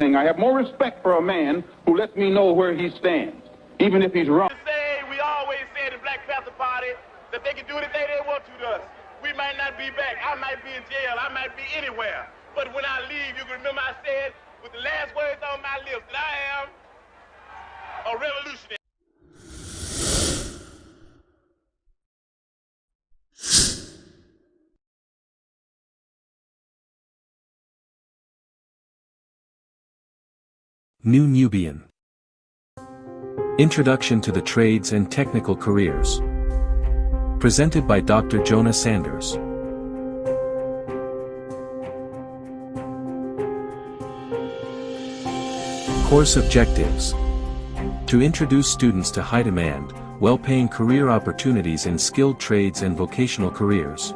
I have more respect for a man who lets me know where he stands, even if he's wrong. We always said in Black Panther Party that they can do anything they want to us. We might not be back. I might be in jail. I might be anywhere. But when I leave, you can remember I said with the last words on my lips that I am a revolutionary. New Nubian. Introduction to the Trades and Technical Careers. Presented by Dr. Jonah Sanders. Course objectives. To introduce students to high-demand, well-paying career opportunities in skilled trades and vocational careers.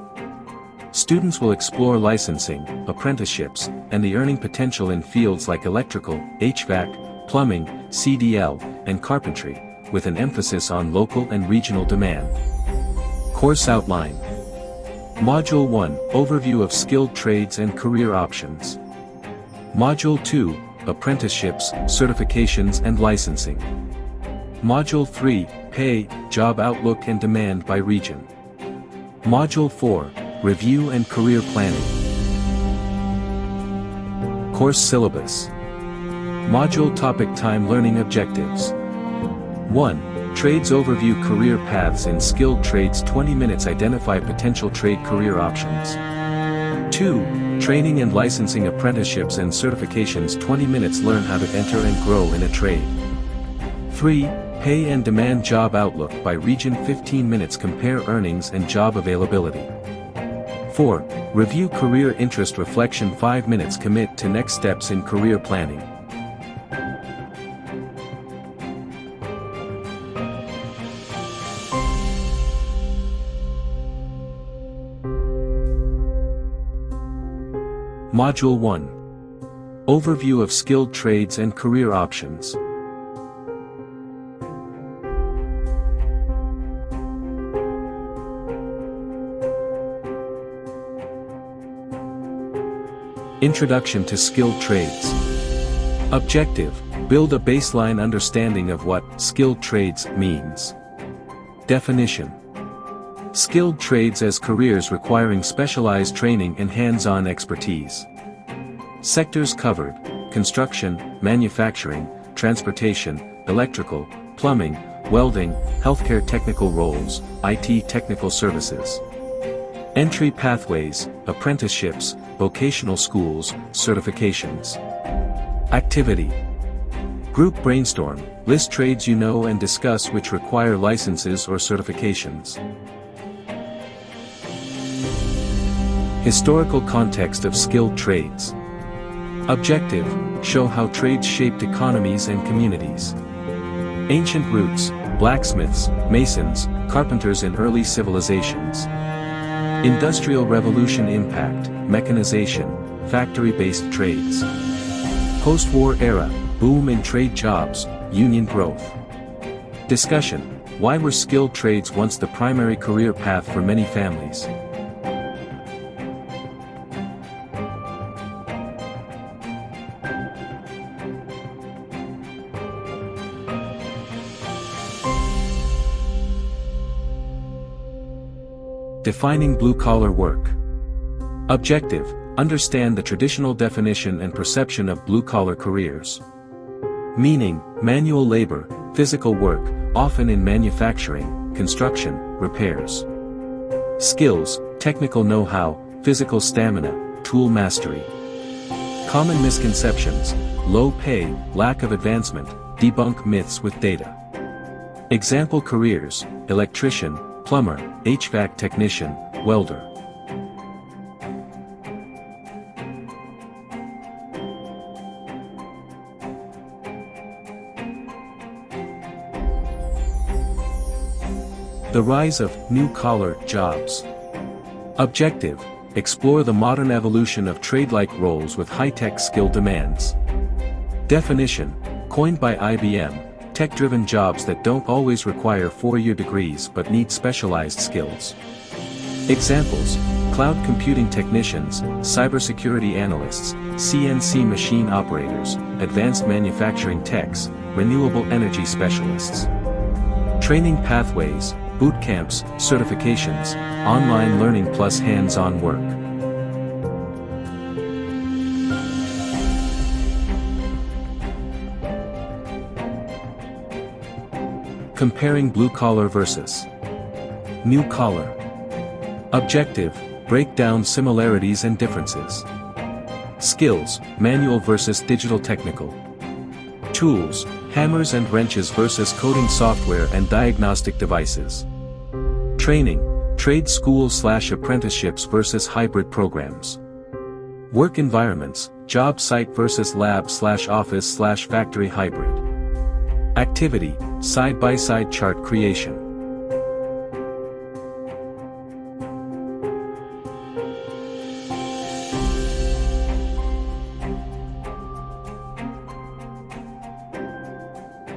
Students will explore licensing, apprenticeships, and the earning potential in fields like electrical, HVAC, plumbing, CDL, and carpentry, with an emphasis on local and regional demand. Course outline. Module 1, Overview of Skilled Trades and Career Options. Module 2, Apprenticeships, Certifications and Licensing. Module 3, Pay, Job Outlook and Demand by Region. Module 4, Review and Career Planning. Course Syllabus. Module Topic Time Learning Objectives. 1. Trades Overview Career Paths in Skilled Trades 20 minutes Identify potential trade career options. 2. Training and Licensing Apprenticeships and Certifications 20 minutes Learn how to enter and grow in a trade. 3. Pay and Demand Job Outlook by Region 15 minutes Compare earnings and job availability. 4. Review Career Interest Reflection 5 minutes Commit to next steps in career planning. Module 1. Overview of Skilled Trades and Career Options. Introduction to Skilled Trades. Objective: build a baseline understanding of what skilled trades means. Definition: skilled trades as careers requiring specialized training and hands-on expertise. Sectors covered: construction, manufacturing, transportation, electrical, plumbing, welding, healthcare technical roles, IT technical services. Entry pathways, apprenticeships, vocational schools, certifications. Activity. Group brainstorm, list trades you know and discuss which require licenses or certifications. Historical context of skilled trades. Objective: show how trades shaped economies and communities. Ancient roots: blacksmiths, masons, carpenters in early civilizations. Industrial Revolution impact: mechanization, factory-based trades. Post-war era: boom in trade jobs, union growth. Discussion: why were skilled trades once the primary career path for many families? Defining blue-collar work. Objective: understand the traditional definition and perception of blue-collar careers. Meaning: manual labor, physical work, often in manufacturing, construction, repairs. Skills: technical know-how, physical stamina, tool mastery. Common misconceptions: low pay, lack of advancement, debunk myths with data. Example careers: electrician, plumber, HVAC technician, welder. The rise of new-collar jobs. Objective: explore the modern evolution of trade-like roles with high-tech skill demands. Definition: coined by IBM, tech-driven jobs that don't always require 4-year degrees but need specialized skills. Examples: cloud computing technicians, cybersecurity analysts, CNC machine operators, advanced manufacturing techs, renewable energy specialists. Training pathways, boot camps, certifications, online learning plus hands-on work. Comparing blue-collar versus new-collar. Objective, break down similarities and differences. Skills, manual versus digital technical. Tools, hammers and wrenches versus coding software and diagnostic devices. Training, trade school/apprenticeships versus hybrid programs. Work environments, job site versus lab/office/factory hybrid. Activity, side-by-side chart creation.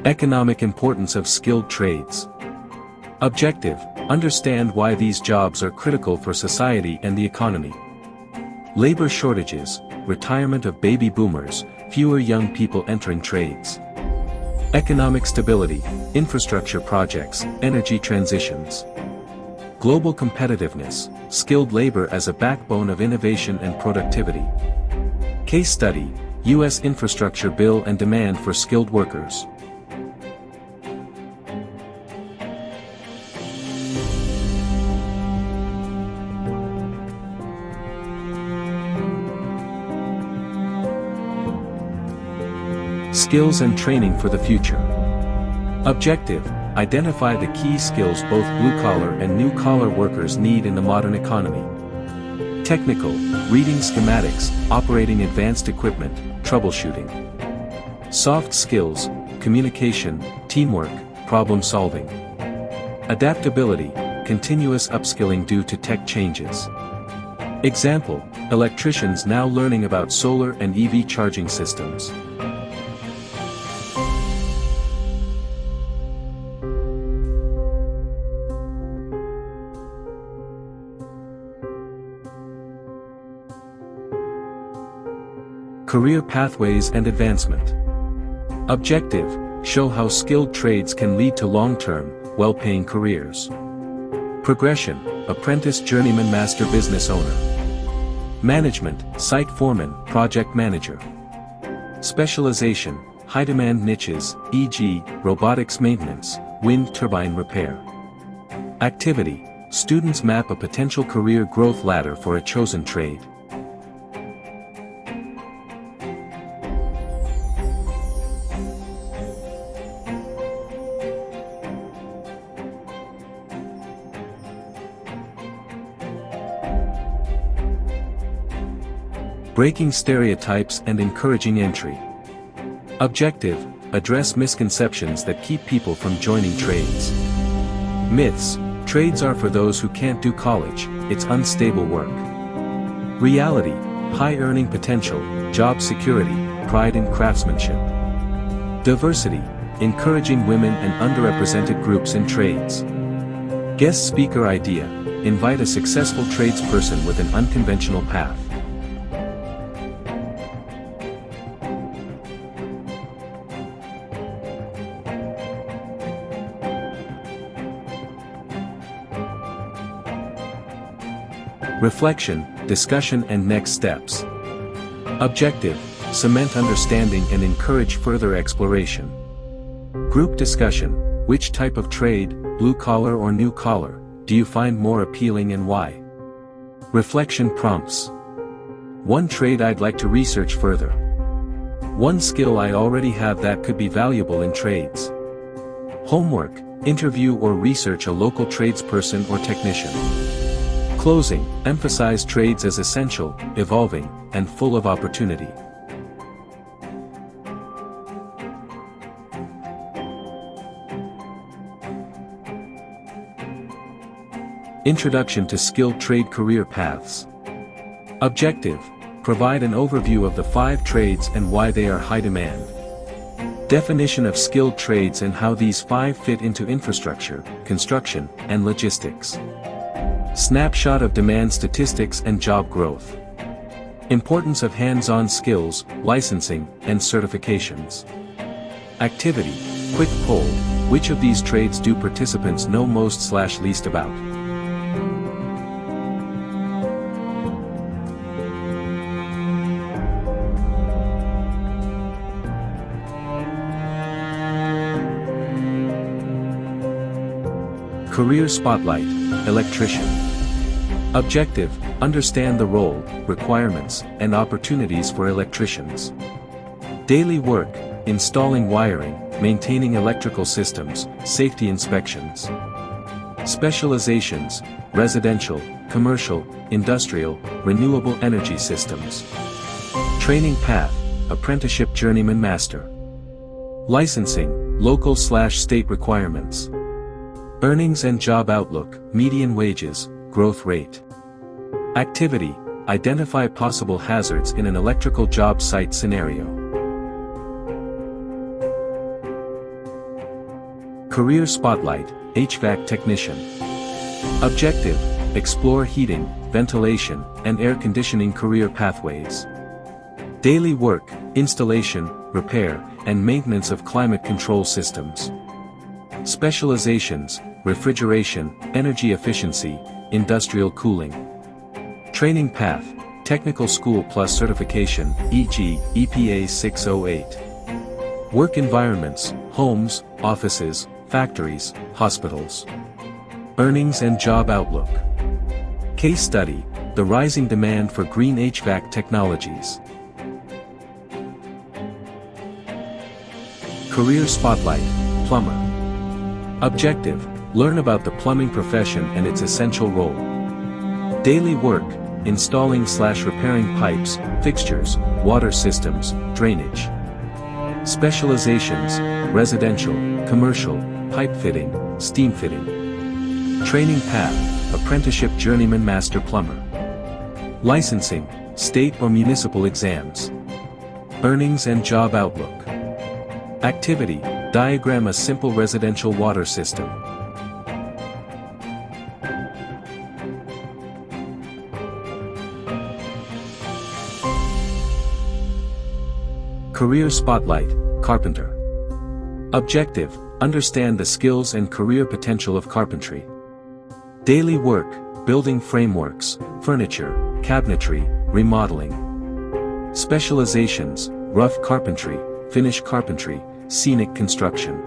Economic importance of skilled trades. Objective, understand why these jobs are critical for society and the economy. Labor shortages, retirement of baby boomers, fewer young people entering trades. Economic stability, infrastructure projects, energy transitions. Global competitiveness, skilled labor as a backbone of innovation and productivity. Case study, U.S. infrastructure bill and demand for skilled workers. Skills and training for the future. Objective, identify the key skills both blue-collar and new-collar workers need in the modern economy. Technical, reading schematics, operating advanced equipment, troubleshooting. Soft skills, communication, teamwork, problem solving. Adaptability, continuous upskilling due to tech changes. Example, electricians now learning about solar and EV charging systems. Career pathways and advancement. Objective, show how skilled trades can lead to long-term, well-paying careers. Progression, apprentice journeyman master business owner. Management, site foreman, project manager. Specialization, high-demand niches, e.g., robotics maintenance, wind turbine repair. Activity, students map a potential career growth ladder for a chosen trade. Breaking stereotypes and encouraging entry. Objective, address misconceptions that keep people from joining trades. Myths, trades are for those who can't do college, it's unstable work. Reality, high earning potential, job security, pride in craftsmanship. Diversity, encouraging women and underrepresented groups in trades. Guest speaker idea, invite a successful tradesperson with an unconventional path. Reflection, discussion and next steps. Objective, cement understanding and encourage further exploration. Group discussion, which type of trade, blue-collar or new-collar, do you find more appealing and why? Reflection prompts. One trade I'd like to research further. One skill I already have that could be valuable in trades. Homework, interview or research a local tradesperson or technician. Closing, emphasize trades as essential, evolving, and full of opportunity. Introduction to skilled trade career paths. Objective, provide an overview of the 5 trades and why they are high demand. Definition of skilled trades and how these 5 fit into infrastructure, construction, and logistics. Snapshot of demand statistics and job growth. Importance of hands-on skills, licensing, and certifications. Activity. Quick poll. Which of these trades do participants know most/least about? Career Spotlight. Electrician. Objective. Understand the role, requirements, and opportunities for electricians. Daily work. Installing wiring, maintaining electrical systems, safety inspections. Specializations. Residential, commercial, industrial, renewable energy systems. Training path. Apprenticeship journeyman master. Licensing. Local/state requirements. Earnings and job outlook, median wages, growth rate. Activity. Identify possible hazards in an electrical job site scenario. Career Spotlight, HVAC technician. Objective. Explore heating, ventilation, and air conditioning career pathways. Daily work, installation, repair, and maintenance of climate control systems. Specializations, refrigeration, energy efficiency, industrial cooling. Training path, technical school plus certification, e.g., EPA 608. Work environments, homes, offices, factories, hospitals. Earnings and job outlook. Case study, the rising demand for green HVAC technologies. Career Spotlight, plumber. Objective. Learn about the plumbing profession and its essential role. Daily work, installing/repairing pipes, fixtures, water systems, drainage. Specializations, residential, commercial, pipe fitting, steam fitting. Training path, apprenticeship journeyman master plumber. Licensing, state or municipal exams. Earnings and job outlook. Activity, diagram a simple residential water system. Career Spotlight, carpenter. Objective, understand the skills and career potential of carpentry. Daily work, building frameworks, furniture, cabinetry, remodeling. Specializations, rough carpentry, finish carpentry, scenic construction.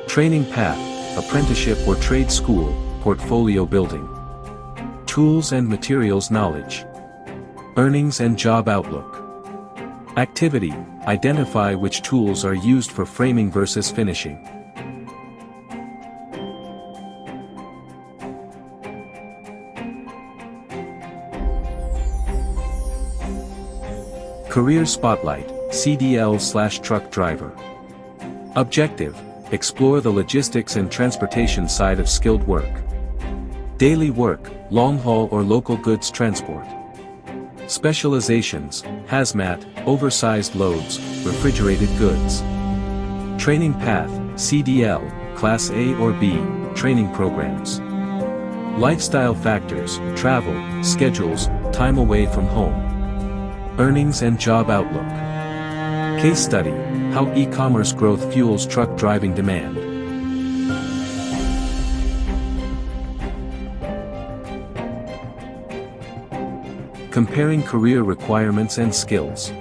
Training path, apprenticeship or trade school, portfolio building. Tools and materials knowledge. Earnings and job outlook. Activity, identify which tools are used for framing versus finishing. Career Spotlight, CDL/truck driver. Objective, explore the logistics and transportation side of skilled work. Daily work, long-haul or local goods transport. Specializations, hazmat, oversized loads, refrigerated goods. Training path, CDL, Class A or B, training programs. Lifestyle factors, travel, schedules, time away from home. Earnings and job outlook. Case study, how e-commerce growth fuels truck driving demand. Comparing career requirements and skills.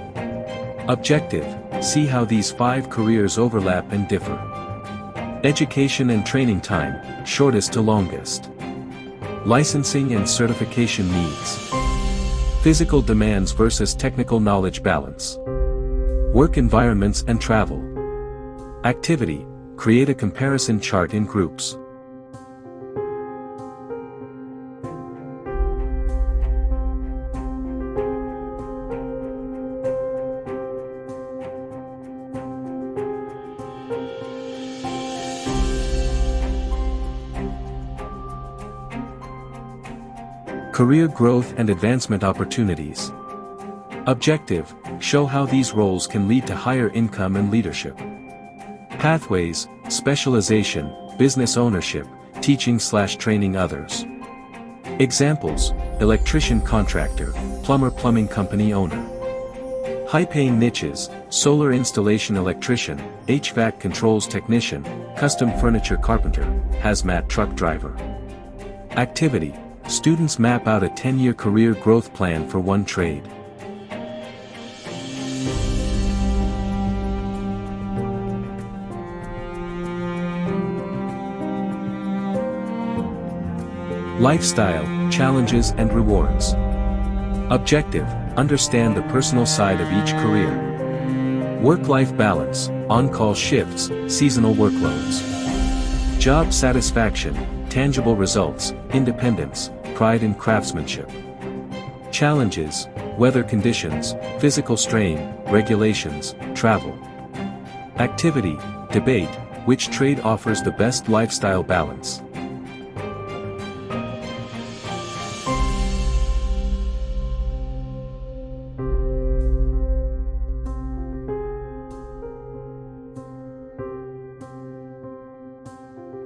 Objective, see how these 5 careers overlap and differ. Education and training time, shortest to longest. Licensing and certification needs. Physical demands versus technical knowledge balance. Work environments and travel. Activity, create a comparison chart in groups. Career growth and advancement opportunities. Objective, show how these roles can lead to higher income and leadership. Pathways, specialization, business ownership, teaching/training others. Examples: electrician contractor, plumber plumbing company owner. High-paying niches: solar installation electrician, HVAC controls technician, custom furniture carpenter, hazmat truck driver. Activity: students map out a 10-year career growth plan for one trade. Lifestyle, challenges and rewards. Objective: understand the personal side of each career. Work-life balance, on-call shifts, seasonal workloads. Job satisfaction, tangible results, independence, pride in craftsmanship. Challenges: weather conditions, physical strain, regulations, travel. Activity: debate, which trade offers the best lifestyle balance.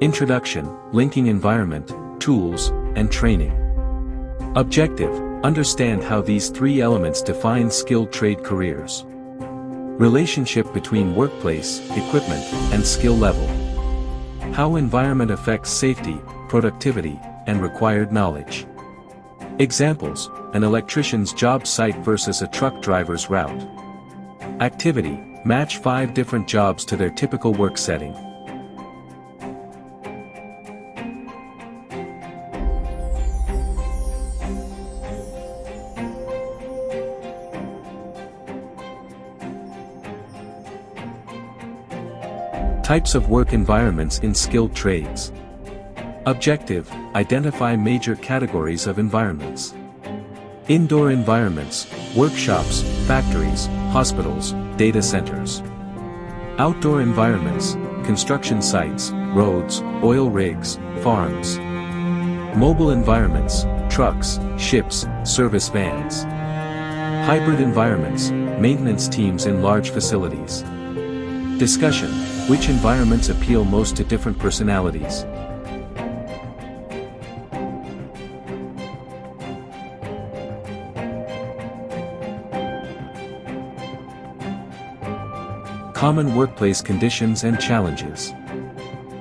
Introduction, linking environment, tools, and training. Objective: understand how these three elements define skilled trade careers. Relationship between workplace, equipment, and skill level. How environment affects safety, productivity, and required knowledge. Examples: an electrician's job site versus a truck driver's route. Activity: match 5 different jobs to their typical work setting. Types of work environments in skilled trades. Objective: identify major categories of environments. Indoor environments, workshops, factories, hospitals, data centers. Outdoor environments, construction sites, roads, oil rigs, farms. Mobile environments, trucks, ships, service vans. Hybrid environments, maintenance teams in large facilities. Discussion: which environments appeal most to different personalities? Common workplace conditions and challenges.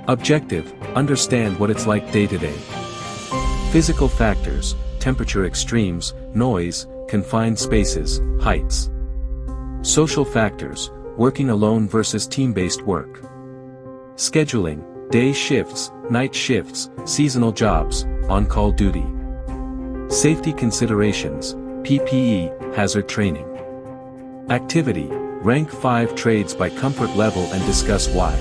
Objective: understand what it's like day to day. Physical factors, temperature extremes, noise, confined spaces, heights. Social factors, working alone versus team-based work. Scheduling, day shifts, night shifts, seasonal jobs, on-call duty. Safety considerations, PPE, hazard training. Activity: rank 5 trades by comfort level and discuss why.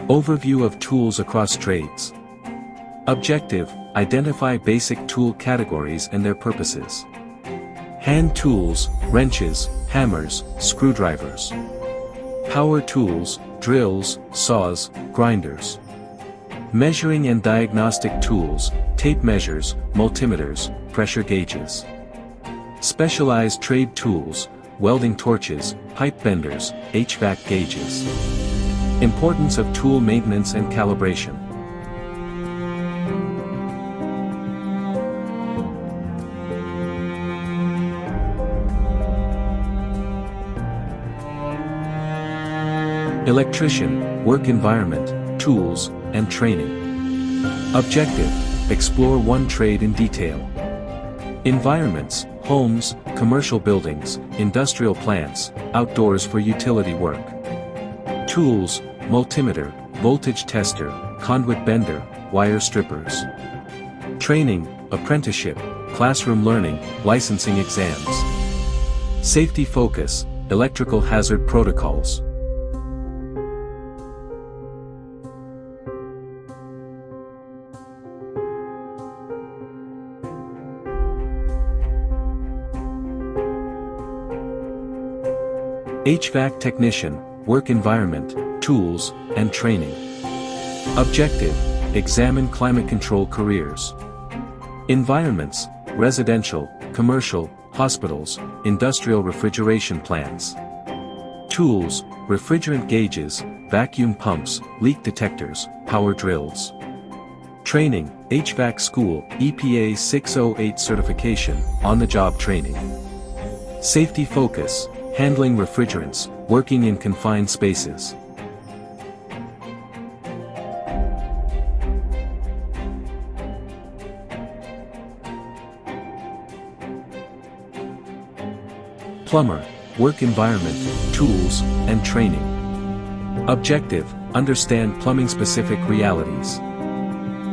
Overview of tools across trades. Objective: identify basic tool categories and their purposes. Hand tools, wrenches, hammers, screwdrivers. Power tools, drills, saws, grinders. Measuring and diagnostic tools, tape measures, multimeters, pressure gauges. Specialized trade tools, welding torches, pipe benders, HVAC gauges. Importance of tool maintenance and calibration. Electrician, work environment, tools, and training. Objective: explore one trade in detail. Environments, homes, commercial buildings, industrial plants, outdoors for utility work. Tools, multimeter, voltage tester, conduit bender, wire strippers. Training, apprenticeship, classroom learning, licensing exams. Safety focus, electrical hazard protocols. HVAC technician, work environment, tools, and training. Objective: examine climate control careers. Environments, residential, commercial, hospitals, industrial refrigeration plants. Tools, refrigerant gauges, vacuum pumps, leak detectors, power drills. Training, HVAC school, EPA 608 certification, on-the-job training. Safety focus, handling refrigerants, working in confined spaces. Plumber, work environment, tools, and training. Objective, understand plumbing-specific realities.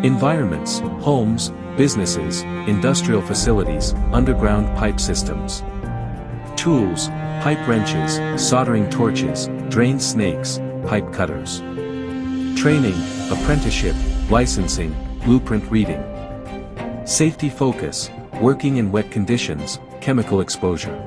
Environments, homes, businesses, industrial facilities, underground pipe systems. Tools, pipe wrenches, soldering torches, drain snakes, pipe cutters. Training, apprenticeship, licensing, blueprint reading. Safety focus, working in wet conditions, chemical exposure.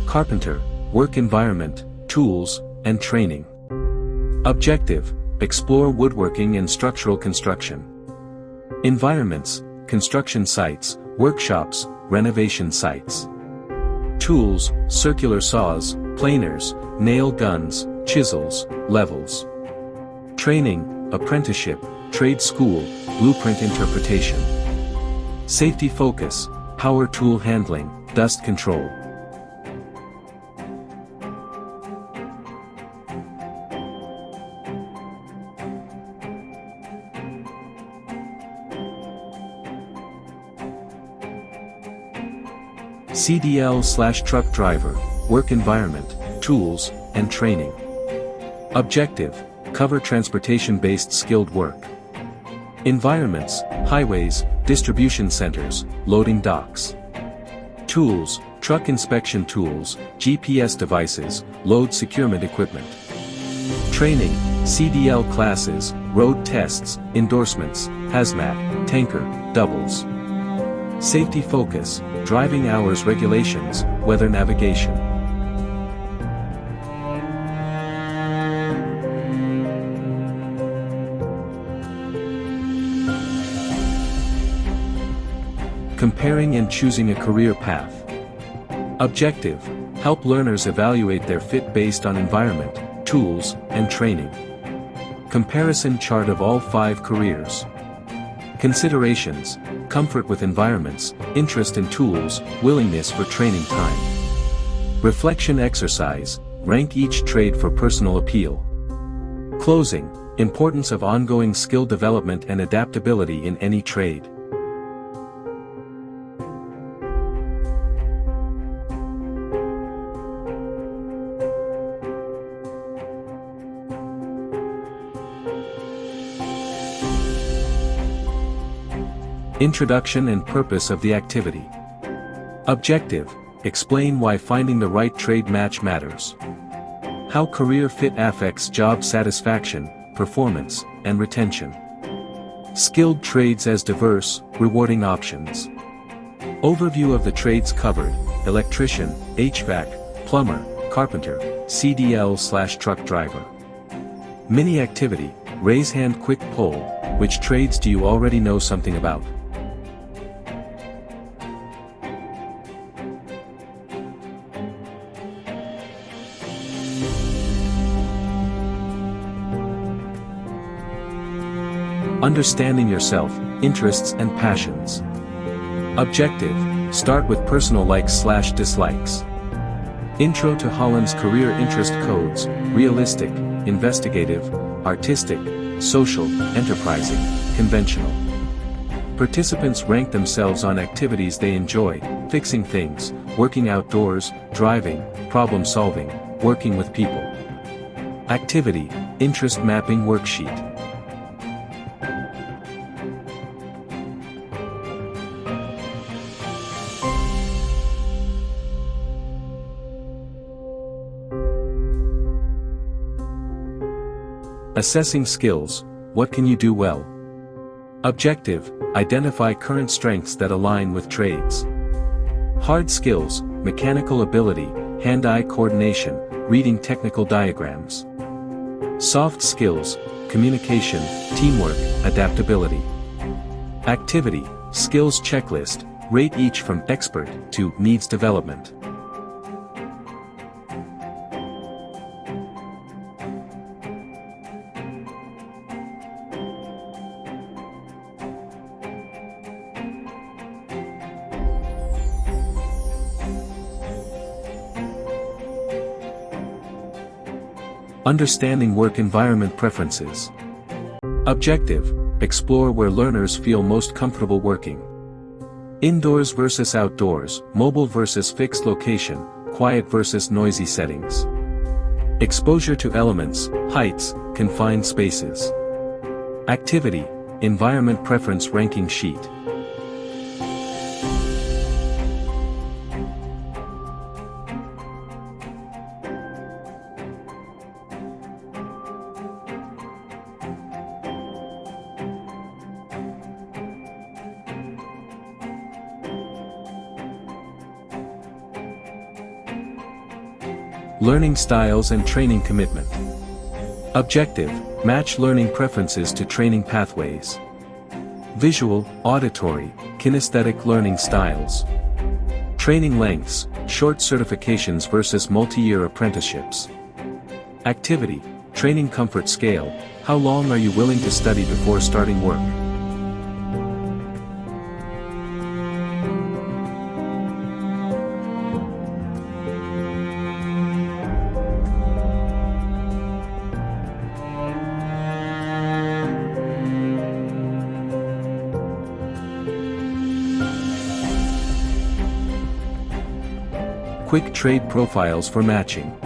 Carpenter, work environment, tools, and training. Objective, explore woodworking and structural construction. Environments, construction sites, workshops, renovation sites. Tools, circular saws, planers, nail guns, chisels, levels. Training, apprenticeship, trade school, blueprint interpretation. Safety focus, power tool handling, dust control. CDL/truck driver, work environment, tools, and training. Objective, cover transportation-based skilled work. Environments, highways, distribution centers, loading docks. Tools, truck inspection tools, GPS devices, load securement equipment. Training, CDL classes, road tests, endorsements, hazmat, tanker, doubles. Safety focus, driving hours regulations, weather navigation. Comparing and choosing a career path. Objective, help learners evaluate their fit based on environment, tools, and training. Comparison chart of all 5 careers. Considerations, comfort with environments, interest in tools, willingness for training time. Reflection exercise, rank each trade for personal appeal. Closing, importance of ongoing skill development and adaptability in any trade. Introduction and purpose of the activity. Objective, explain why finding the right trade match matters. How career fit affects job satisfaction, performance, and retention. Skilled trades as diverse, rewarding options. Overview of the trades covered: electrician, HVAC, plumber, carpenter, CDL/truck driver. Mini activity, raise hand quick poll, which trades do you already know something about? Understanding yourself, interests and passions. Objective, start with personal likes/dislikes. Intro to Holland's career interest codes: realistic, investigative, artistic, social, enterprising, conventional. Participants rank themselves on activities they enjoy: fixing things, working outdoors, driving, problem solving, working with people. Activity, interest mapping worksheet. Assessing skills, what can you do well? Objective, identify current strengths that align with trades. Hard skills, mechanical ability, hand-eye coordination, reading technical diagrams. Soft skills, communication, teamwork, adaptability. Activity, skills checklist, rate each from expert to needs development. Understanding work environment preferences. Objective, explore where learners feel most comfortable working. Indoors versus outdoors, mobile versus fixed location, quiet versus noisy settings. Exposure to elements, heights, confined spaces. Activity, environment preference ranking sheet. Learning styles and training commitment. Objective, match learning preferences to training pathways. Visual, auditory, kinesthetic learning styles. Training lengths, short certifications versus multi-year apprenticeships. Activity, training comfort scale, how long are you willing to study before starting work? Quick trade profiles for matching.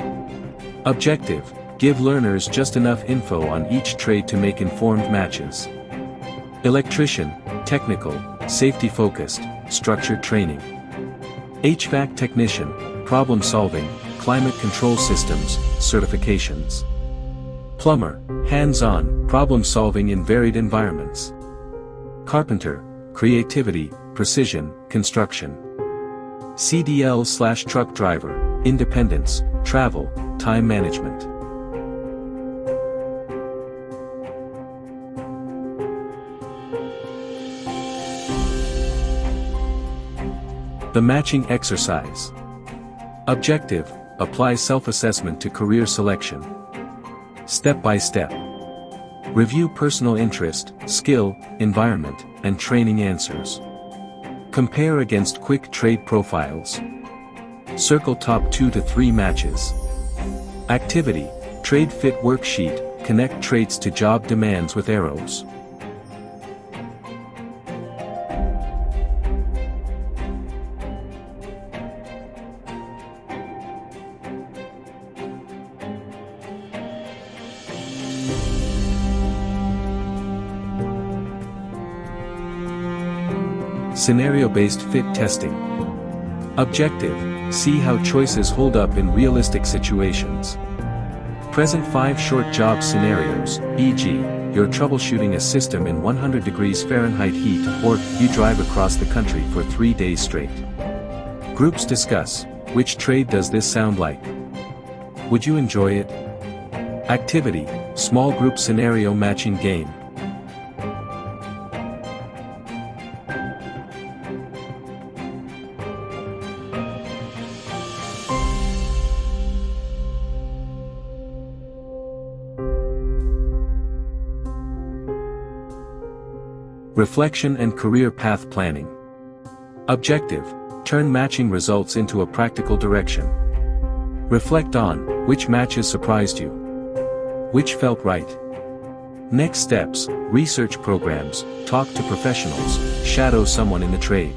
Objective, give learners just enough info on each trade to make informed matches. Electrician, technical, safety-focused, structured training. HVAC technician, problem solving, climate control systems, certifications. Plumber, hands-on, problem solving in varied environments. Carpenter, creativity, precision, construction. CDL/truck driver, independence, travel, time management. The matching exercise. Objective, apply self-assessment to career selection. Step by step. Review personal interest, skill, environment, and training answers. Compare against quick trade profiles. Circle top 2 to 3 matches. Activity, trade fit worksheet, connect traits to job demands with arrows. Scenario-based fit testing. Objective, see how choices hold up in realistic situations. Present 5 short job scenarios, e.g., you're troubleshooting a system in 100 degrees Fahrenheit heat, or you drive across the country for 3 days straight. Groups discuss, which trade does this sound like? Would you enjoy it? Activity, small group scenario matching game. Reflection and career path planning. Objective, turn matching results into a practical direction. Reflect on, which matches surprised you? Which felt right? Next steps, research programs, talk to professionals, shadow someone in the trade.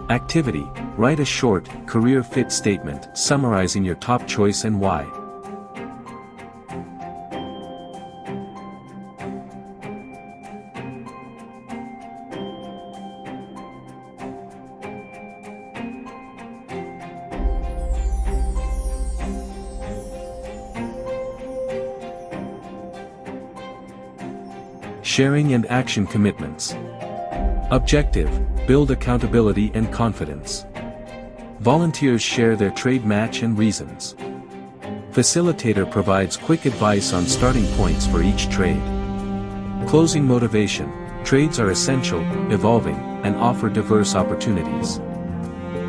Activity, write a short, career fit statement summarizing your top choice and why. Sharing and action commitments. Objective, build accountability and confidence. Volunteers share their trade match and reasons. Facilitator provides quick advice on starting points for each trade. Closing motivation. Trades are essential, evolving, and offer diverse opportunities.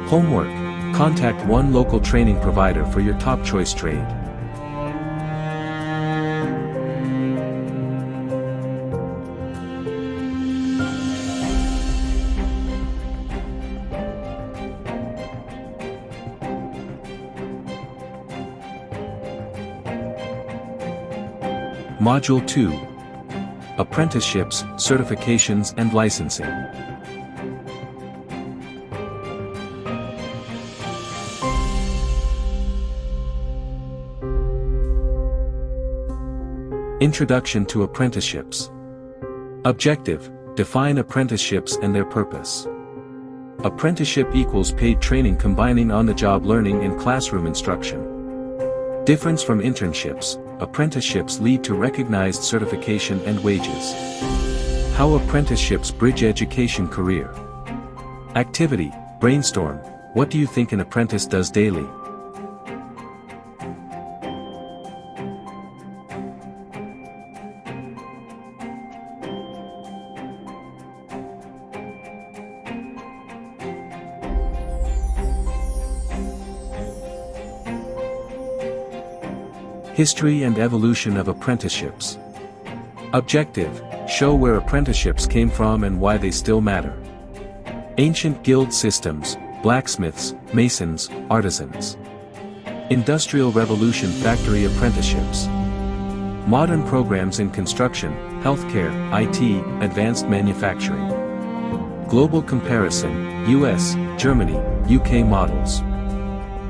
Homework. Contact one local training provider for your top choice trade. Module 2. Apprenticeships, Certifications and Licensing. Introduction to Apprenticeships. Objective: define apprenticeships and their purpose. Apprenticeship equals paid training combining on-the-job learning and classroom instruction. Difference from internships: apprenticeships lead to recognized certification and wages. How apprenticeships bridge education career. Activity: brainstorm. What do you think an apprentice does daily? History and evolution of apprenticeships. Objective: show where apprenticeships came from and why they still matter. Ancient guild systems, blacksmiths, masons, artisans. Industrial Revolution factory apprenticeships. Modern programs in construction, healthcare, IT, advanced manufacturing. Global comparison, US, Germany, UK models.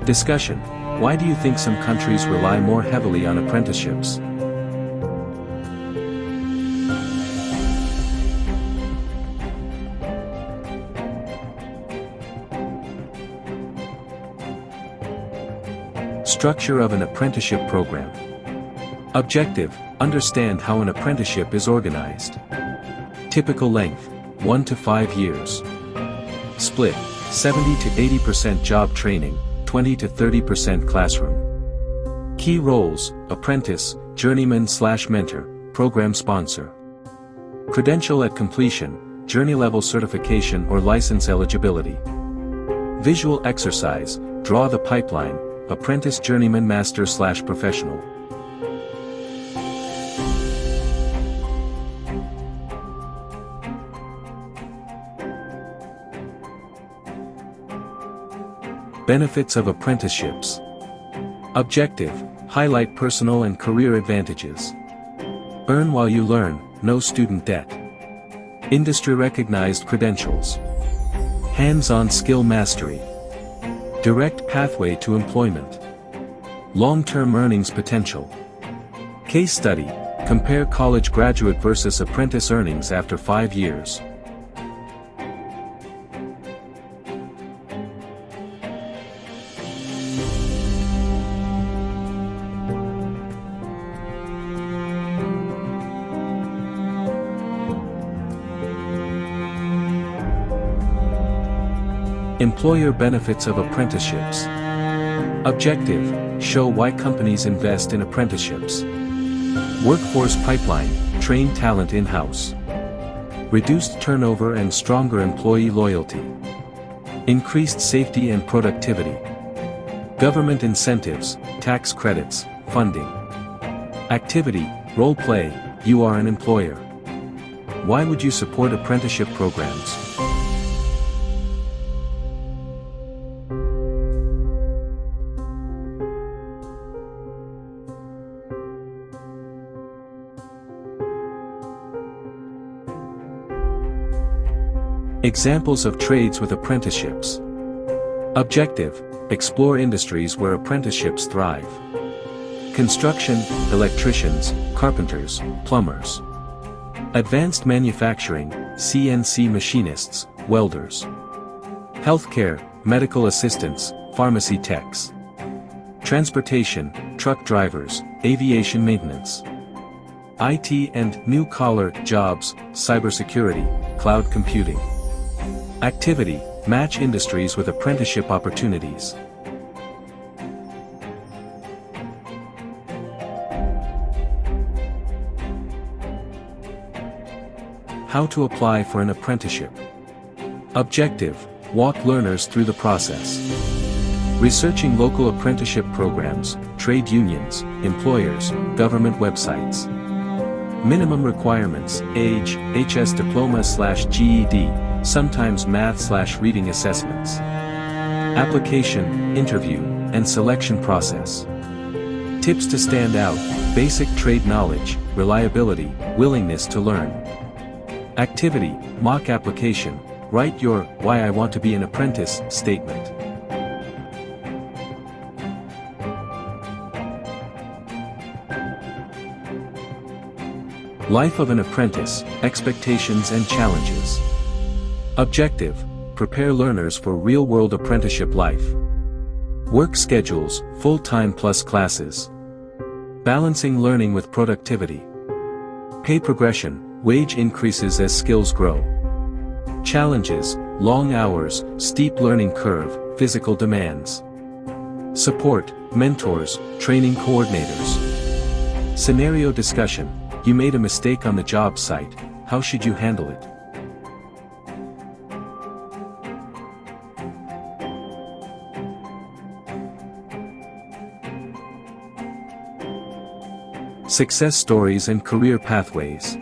Discussion: why do you think some countries rely more heavily on apprenticeships? Structure of an apprenticeship program. Objective: understand how an apprenticeship is organized. Typical length: 1 to 5 years. Split: 70 to 80% job training, 20 to 30% classroom. Key roles: apprentice, journeyman/mentor, program sponsor. Credential at completion: journey level certification or license eligibility. Visual exercise: draw the pipeline, apprentice, journeyman, master/professional. Benefits of apprenticeships. Objective: highlight personal and career advantages. Earn while you learn, no student debt. Industry recognized credentials. Hands-on skill mastery. Direct pathway to employment. Long-term earnings potential. Case study: compare college graduate versus apprentice earnings after 5 years. Employer benefits of apprenticeships. Objective: show why companies invest in apprenticeships. Workforce pipeline: train talent in-house. Reduced turnover and stronger employee loyalty. Increased safety and productivity. Government incentives, tax credits, funding. Activity: role play, you are an employer. Why would you support apprenticeship programs? Examples of trades with apprenticeships. Objective: explore industries where apprenticeships thrive. Construction, electricians, carpenters, plumbers. Advanced manufacturing, CNC machinists, welders. Healthcare, medical assistants, pharmacy techs. Transportation, truck drivers, aviation maintenance. IT and new-collar jobs, cybersecurity, cloud computing. Activity: Match industries with apprenticeship opportunities. How to apply for an apprenticeship. Objective: walk learners through the process. Researching local apprenticeship programs, trade unions, employers, government websites. Minimum requirements: age, HS diploma/GED, sometimes math/reading assessments. Application, interview, and selection process. Tips to stand out: basic trade knowledge, reliability, willingness to learn. Activity, mock application, write your "Why I Want to Be an Apprentice" statement. Life of an apprentice, expectations and challenges. Objective: prepare learners for real-world apprenticeship life. Work schedules, full-time plus classes. Balancing learning with productivity. Pay progression, wage increases as skills grow. Challenges, long hours, steep learning curve, physical demands. Support, mentors, training coordinators. Scenario discussion: you made a mistake on the job site, how should you handle it? Success stories and career pathways.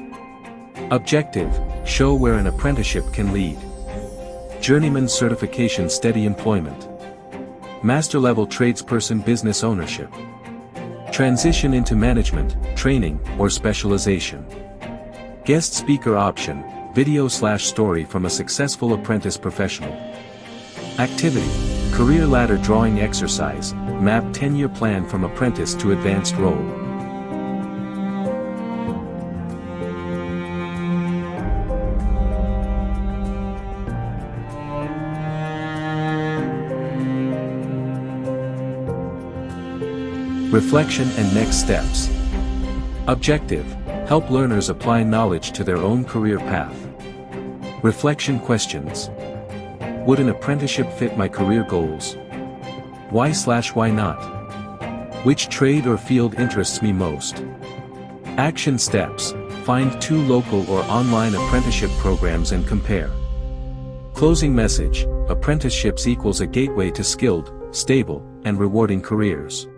Objective: show where an apprenticeship can lead. Journeyman certification, steady employment. Master-level tradesperson, business ownership. Transition into management, training, or specialization. Guest speaker option, video/story from a successful apprentice professional. Activity: career ladder drawing exercise, map 10-year plan from apprentice to advanced role. Reflection and next steps. Objective: help learners apply knowledge to their own career path. Reflection questions. Would an apprenticeship fit my career goals? Why/why not? Which trade or field interests me most? Action steps: find 2 local or online apprenticeship programs and compare. Closing message: apprenticeships equals a gateway to skilled, stable, and rewarding careers.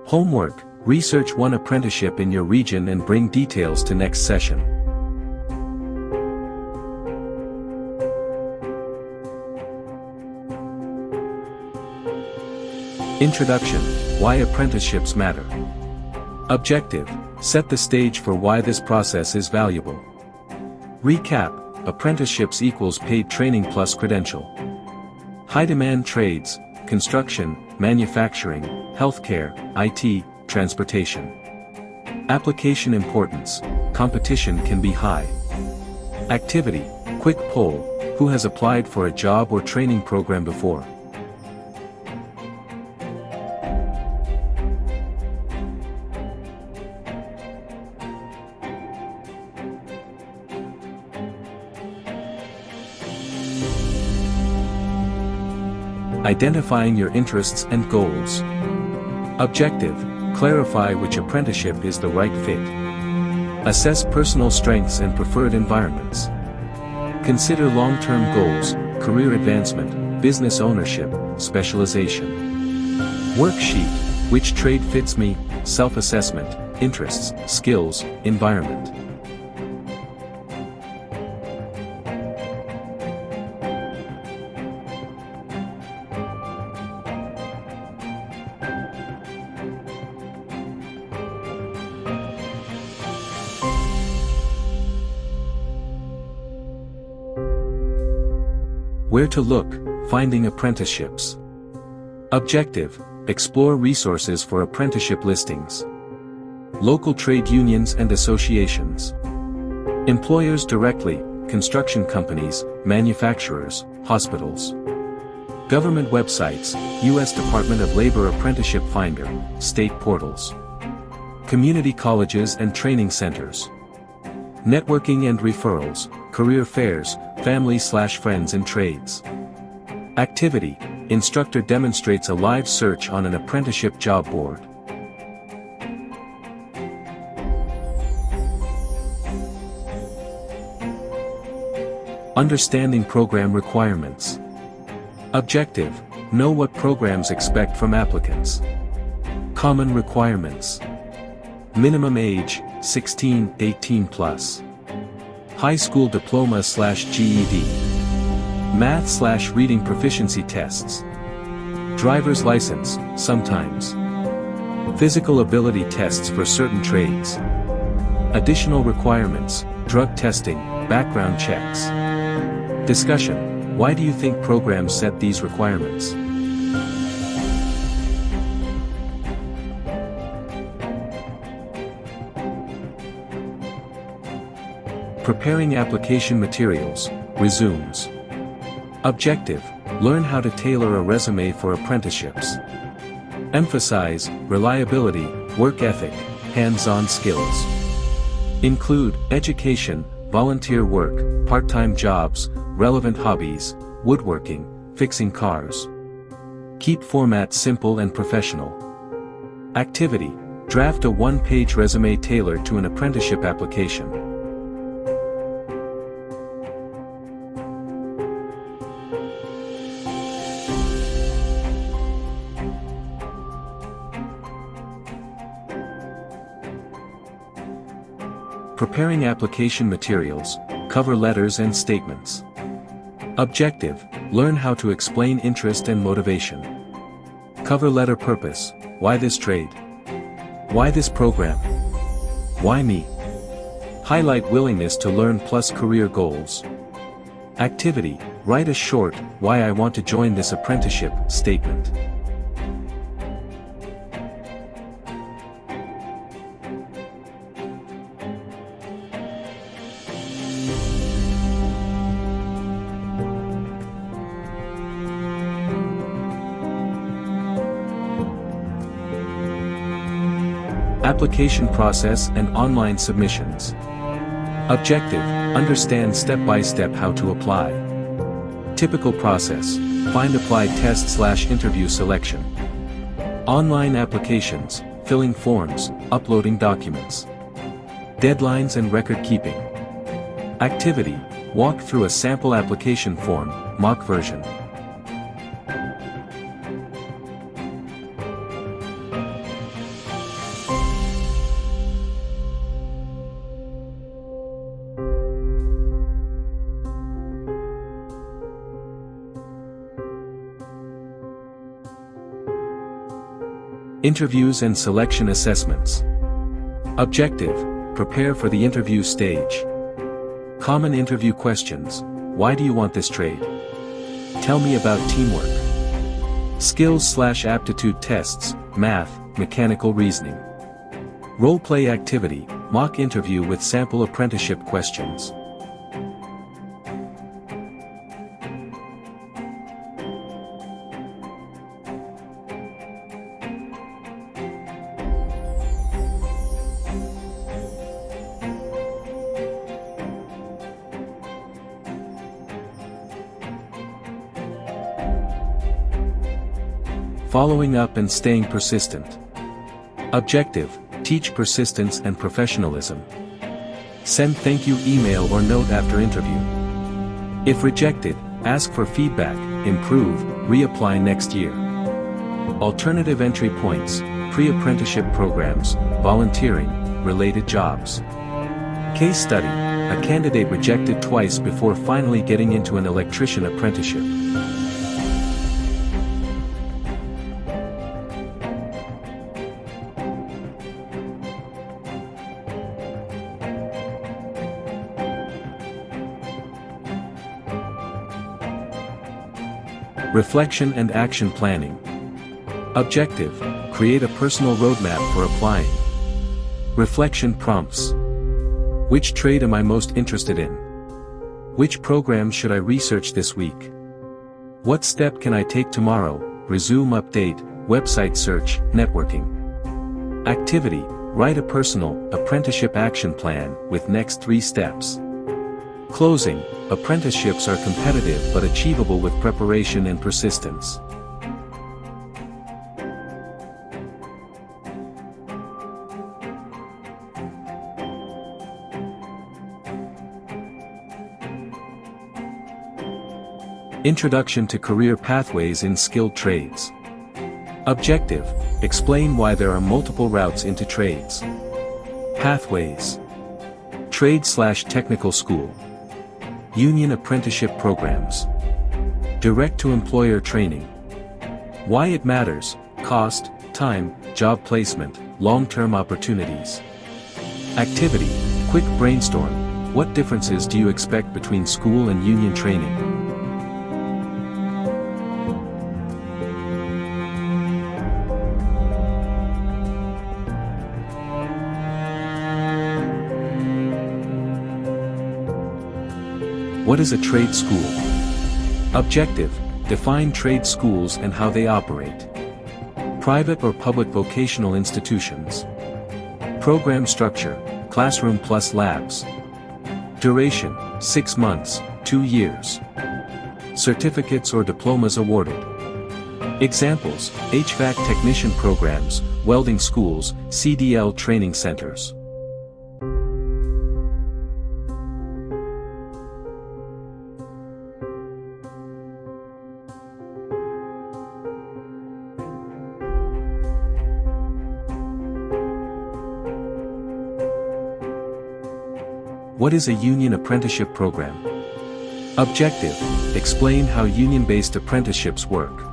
Homework: research one apprenticeship in your region and bring details to next session. Introduction: why apprenticeships matter. Objective: set the stage for why this process is valuable. Recap: apprenticeships equals paid training plus credential. High-demand trades: construction, manufacturing, healthcare, IT, transportation. Application importance: competition can be high. Activity: quick poll: who has applied for a job or training program before? Identifying your interests and goals. Objective: clarify which apprenticeship is the right fit. Assess personal strengths and preferred environments. Consider long-term goals, career advancement, business ownership, specialization. Worksheet: which trade fits me, self-assessment, interests, skills, environment. Where to look: finding apprenticeships. Objective: explore resources for apprenticeship listings. Local trade unions and associations. Employers directly: construction companies, manufacturers, hospitals. Government websites: U.S. Department of Labor Apprenticeship Finder, state portals. Community colleges and training centers. Networking and referrals, career fairs, family/friends in trades. Activity, instructor demonstrates a live search on an apprenticeship job board. Understanding program requirements. Objective, know what programs expect from applicants. Common requirements. Minimum age, 16-18 plus. High school diploma/GED. Math/reading proficiency tests. Driver's license, sometimes. Physical ability tests for certain trades. Additional requirements, drug testing, background checks. Discussion, why do you think programs set these requirements? Preparing application materials, resumes. Objective, learn how to tailor a resume for apprenticeships. Emphasize, reliability, work ethic, hands-on skills. Include, education, volunteer work, part-time jobs, relevant hobbies, woodworking, fixing cars. Keep format simple and professional. Activity, draft a one-page resume tailored to an apprenticeship application. Preparing application materials, cover letters and statements. Objective, learn how to explain interest and motivation. Cover letter purpose, why this trade? Why this program? Why me? Highlight willingness to learn plus career goals. Activity, write a short, why I want to join this apprenticeship, statement. Application process and online submissions. Objective, understand step-by-step how to apply. Typical process, find apply test/interview selection. Online applications, filling forms, uploading documents. Deadlines and record keeping. Activity, walk through a sample application form, mock version. Interviews and selection assessments. Objective, prepare for the interview stage. Common interview questions, why do you want this trade? Tell me about teamwork. Skills/aptitude tests, math, mechanical reasoning. Role-play activity, mock interview with sample apprenticeship questions. Following up and staying persistent. Objective, teach persistence and professionalism. Send thank you email or note after interview. If rejected, ask for feedback, improve, reapply next year. Alternative entry points, pre-apprenticeship programs, volunteering, related jobs. Case study, a candidate rejected twice before finally getting into an electrician apprenticeship. Reflection and action planning. Objective, create a personal roadmap for applying. Reflection prompts. Which trade am I most interested in? Which program should I research this week? What step can I take tomorrow? Resume update, website search, networking. Activity, write a personal, apprenticeship action plan with next 3 steps. Closing, apprenticeships are competitive but achievable with preparation and persistence. Introduction to career pathways in skilled trades. Objective: explain why there are multiple routes into trades. Pathways. Trade/technical school. Union apprenticeship programs. Direct-to-employer training. Why it matters: cost, time, job placement, long-term opportunities. Activity: quick brainstorm. What differences do you expect between school and union training? What is a trade school? Objective: define trade schools and how they operate. Private or public vocational institutions. Program structure: classroom plus labs. Duration: 6 months, 2 years. Certificates or diplomas awarded. Examples: HVAC technician programs, welding schools, CDL training centers. What is a union apprenticeship program? Objective: explain how union-based apprenticeships work.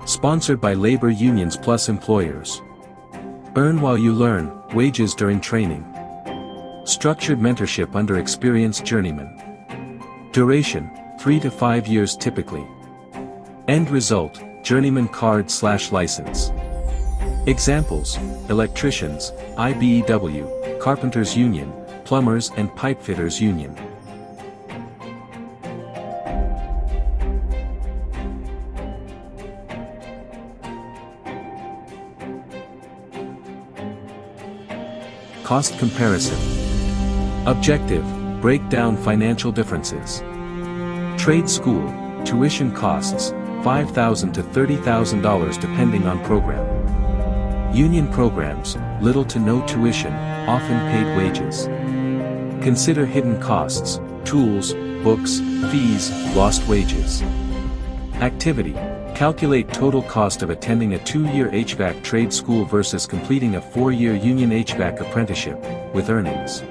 Sponsored by labor unions plus employers. Earn while you learn, wages during training. Structured mentorship under experienced journeymen. Duration: 3 to 5 years typically. End result: journeyman card/license. Examples: electricians, IBEW, carpenters union, plumbers and pipefitters union. Cost comparison. Objective: break down financial differences. Trade school, tuition costs, $5,000 to $30,000 depending on program. Union programs, little to no tuition, often paid wages. Consider hidden costs: tools, books, fees, lost wages. Activity: calculate total cost of attending a 2-year HVAC trade school versus completing a 4-year union HVAC apprenticeship, with earnings.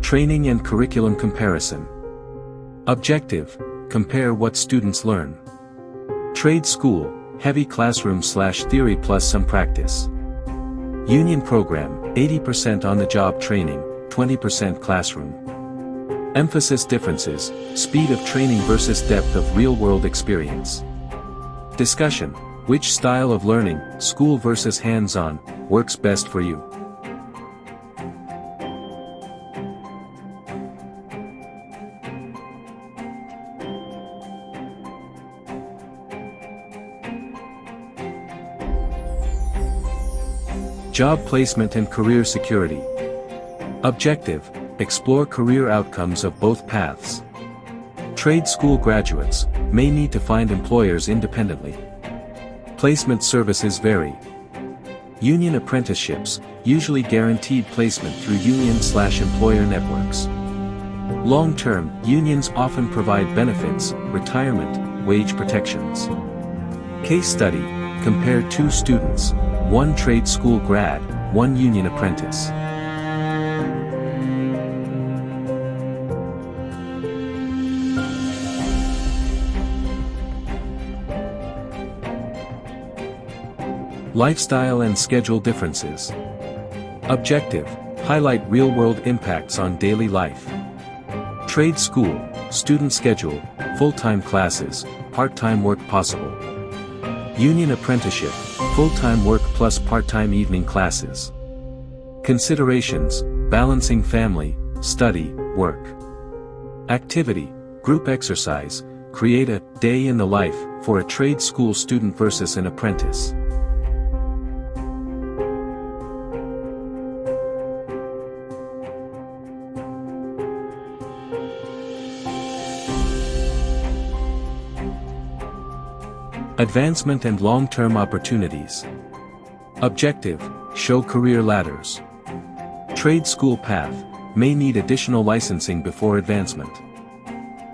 Training and curriculum comparison. Objective: compare what students learn. Trade school, heavy classroom/theory plus some practice. Union program, 80% on-the-job training, 20% classroom. Emphasis differences: speed of training versus depth of real-world experience. Discussion: which style of learning, school versus hands-on, works best for you? Job placement and career security. Objective: explore career outcomes of both paths. Trade school graduates may need to find employers independently. Placement services vary. Union apprenticeships, usually guaranteed placement through union/employer networks. Long-term, unions often provide benefits, retirement, wage protections. Case study: compare 2 students, 1 trade school grad, 1 union apprentice. Lifestyle and schedule differences. Objective: highlight real-world impacts on daily life. Trade school, student schedule, full-time classes, part-time work possible. Union apprenticeship, full-time work plus part-time evening classes. Considerations: balancing family, study, work. Activity: Group exercise, create a day in the life for a trade school student versus an apprentice. Advancement and long-term opportunities. Objective, show career ladders. Trade school path, may need additional licensing before advancement.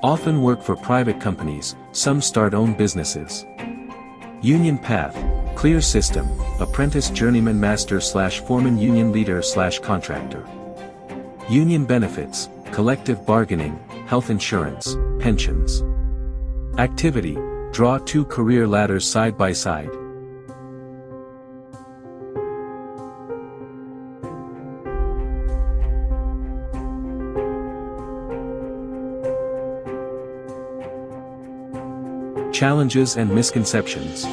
Often work for private companies, some start own businesses. Union path, clear system, apprentice journeyman master/foreman union leader/contractor. Union benefits, collective bargaining, health insurance, pensions. Activity, draw two career ladders side by side. Challenges and misconceptions.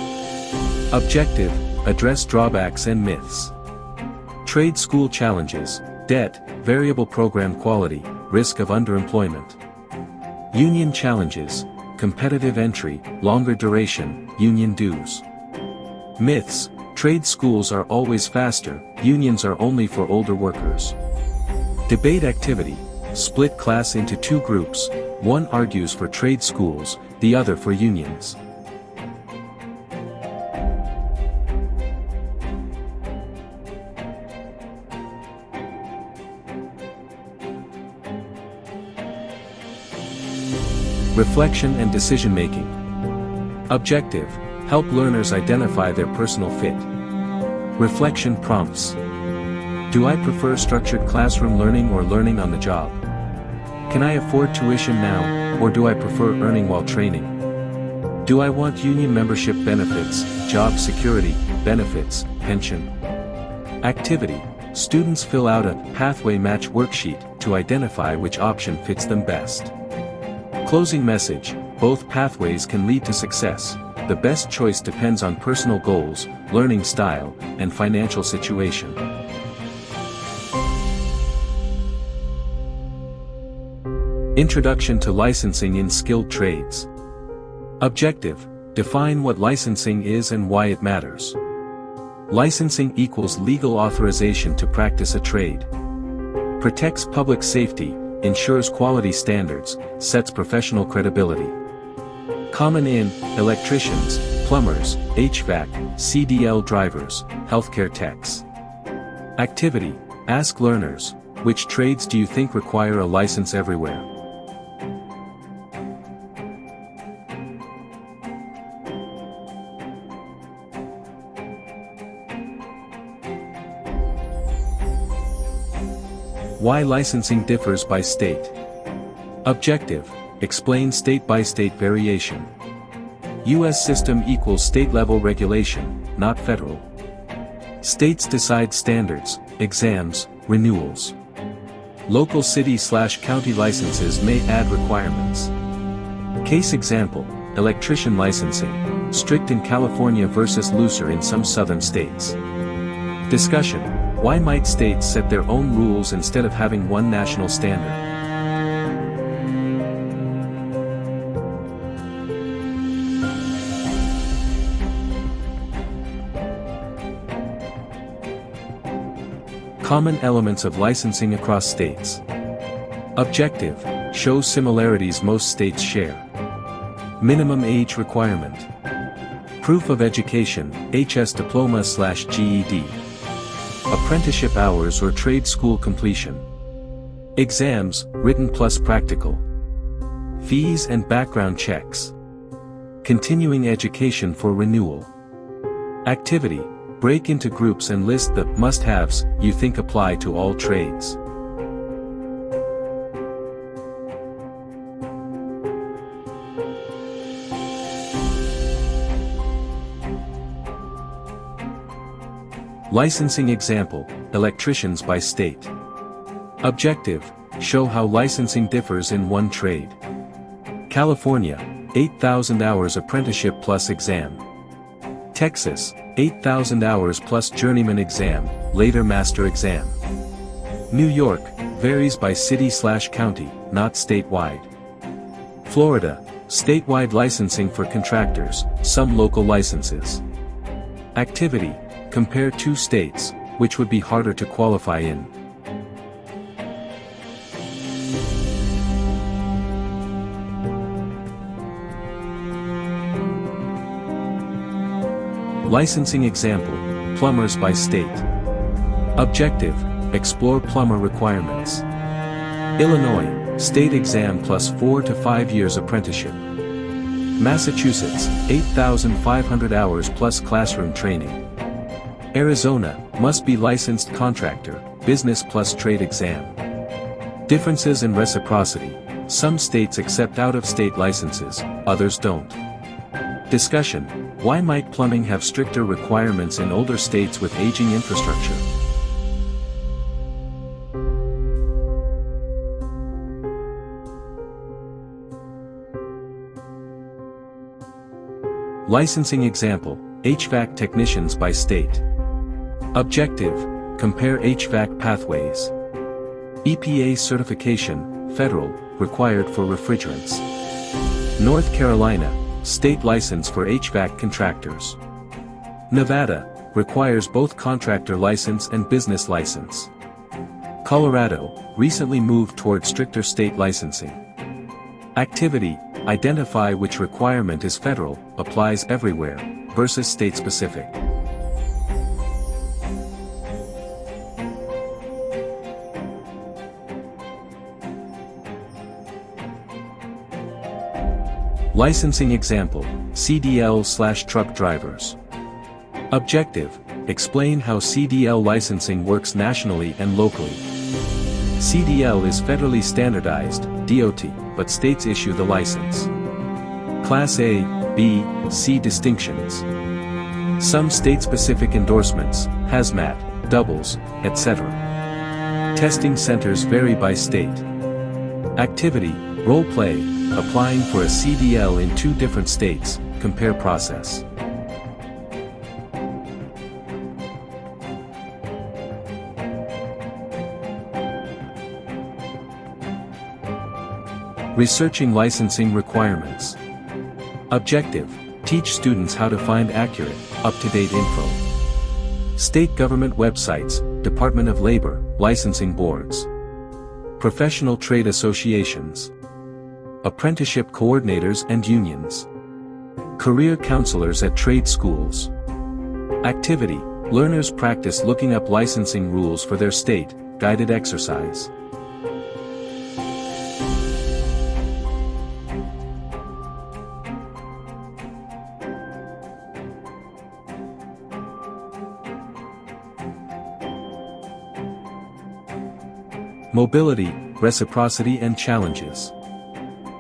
Objective, address drawbacks and myths. Trade school challenges, debt, variable program quality, risk of underemployment. Union challenges, competitive entry, longer duration, union dues. Myths, trade schools are always faster, unions are only for older workers. Debate activity, split class into two groups, one argues for trade schools, the other for unions. Reflection and decision-making. Objective, help learners identify their personal fit. Reflection prompts. Do I prefer structured classroom learning or learning on the job? Can I afford tuition now, or do I prefer earning while training? Do I want union membership benefits, job security, benefits, pension? Activity, students fill out a pathway match worksheet to identify which option fits them best. Closing message, both pathways can lead to success. The best choice depends on personal goals, learning style, and financial situation. Introduction to licensing in skilled trades. Objective, define what licensing is and why it matters. Licensing equals legal authorization to practice a trade. Protects public safety, ensures quality standards, sets professional credibility. Common in, electricians, plumbers, HVAC, CDL drivers, healthcare techs. Activity, ask learners, which trades do you think require a license everywhere? Why licensing differs by state. Objective, explain state-by-state variation. U.S. system equals state-level regulation, not federal. States decide standards, exams, renewals. Local city/county licenses may add requirements. Case example, electrician licensing, strict in California versus looser in some southern states. Discussion, why might states set their own rules instead of having one national standard? Common elements of licensing across states. Objective, show similarities most states share. Minimum age requirement. Proof of education, HS diploma/GED. Apprenticeship hours or trade school completion. Exams, written plus practical. Fees and background checks. Continuing education for renewal. Activity, break into groups and list the must-haves you think apply to all trades. Licensing example, electricians by state. Objective, show how licensing differs in one trade. California, 8,000 hours apprenticeship plus exam. Texas, 8,000 hours plus journeyman exam, later master exam. New York, varies by city/county, not statewide. Florida, statewide licensing for contractors, some local licenses. Activity, compare two states, which would be harder to qualify in. Licensing example, plumbers by state. Objective, explore plumber requirements. Illinois, state exam plus 4 to 5 years apprenticeship. Massachusetts, 8,500 hours plus classroom training. Arizona, must be licensed contractor, business plus trade exam. Differences in reciprocity, some states accept out-of-state licenses, others don't. Discussion, why might plumbing have stricter requirements in older states with aging infrastructure? Licensing example, HVAC technicians by state. Objective, compare HVAC pathways. EPA certification, federal, required for refrigerants. North Carolina, state license for HVAC contractors. Nevada, requires both contractor license and business license. Colorado, recently moved toward stricter state licensing. Activity, identify which requirement is federal, applies everywhere, versus state-specific. Licensing example, CDL/truck drivers. Objective, explain how CDL licensing works nationally and locally. CDL is federally standardized, DOT, but states issue the license. Class A, B, C distinctions. Some state-specific endorsements, hazmat, doubles, etc. Testing centers vary by state. Activity, role play, applying for a CDL in 2 different states, compare process. Researching licensing requirements. Objective, teach students how to find accurate, up-to-date info. State government websites, Department of Labor, licensing boards. Professional trade associations. Apprenticeship coordinators and unions. Career counselors at trade schools. Activity, learners practice looking up licensing rules for their state, guided exercise. Mobility, reciprocity and challenges.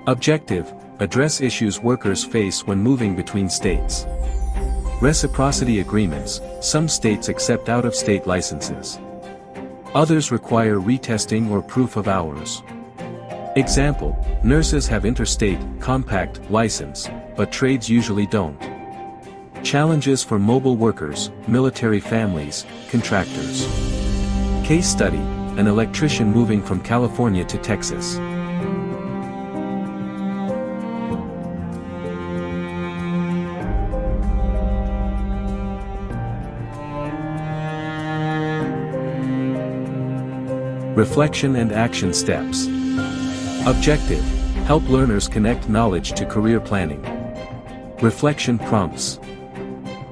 Objective, address issues workers face when moving between states. Reciprocity agreements, some states accept out-of-state licenses. Others require retesting or proof of hours. Example, nurses have interstate, compact, license, but trades usually don't. Challenges for mobile workers, military families, contractors. Case study, an electrician moving from California to Texas. Reflection and action steps. Objective, help learners connect knowledge to career planning. Reflection prompts.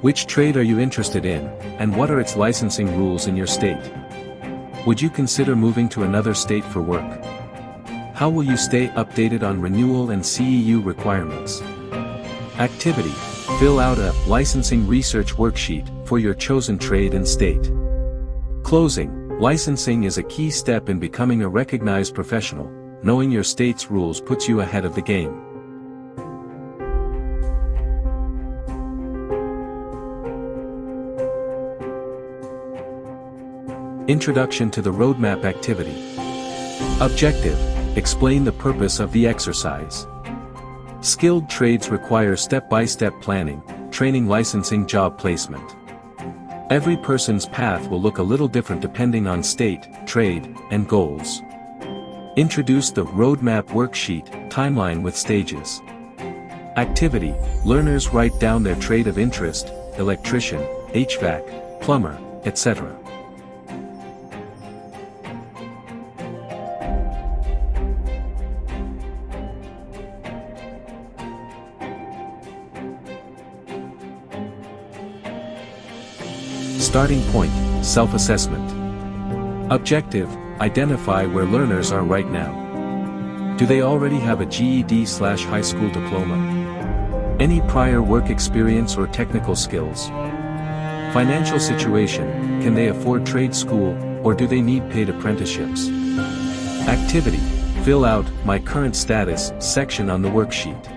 Which trade are you interested in, and what are its licensing rules in your state? Would you consider moving to another state for work? How will you stay updated on renewal and CEU requirements? Activity, fill out a licensing research worksheet for your chosen trade and state. Closing, licensing is a key step in becoming a recognized professional. Knowing your state's rules puts you ahead of the game. Introduction to the roadmap activity. Objective, explain the purpose of the exercise. Skilled trades require step-by-step planning, training, licensing, job placement. Every person's path will look a little different depending on state, trade, and goals. Introduce the roadmap worksheet, timeline with stages. Activity, learners write down their trade of interest, electrician, HVAC, plumber, etc. Starting point, self-assessment. Objective, identify where learners are right now. Do they already have a GED/high school diploma? Any prior work experience or technical skills? Financial situation, can they afford trade school, or do they need paid apprenticeships? Activity, fill out my current status section on the worksheet.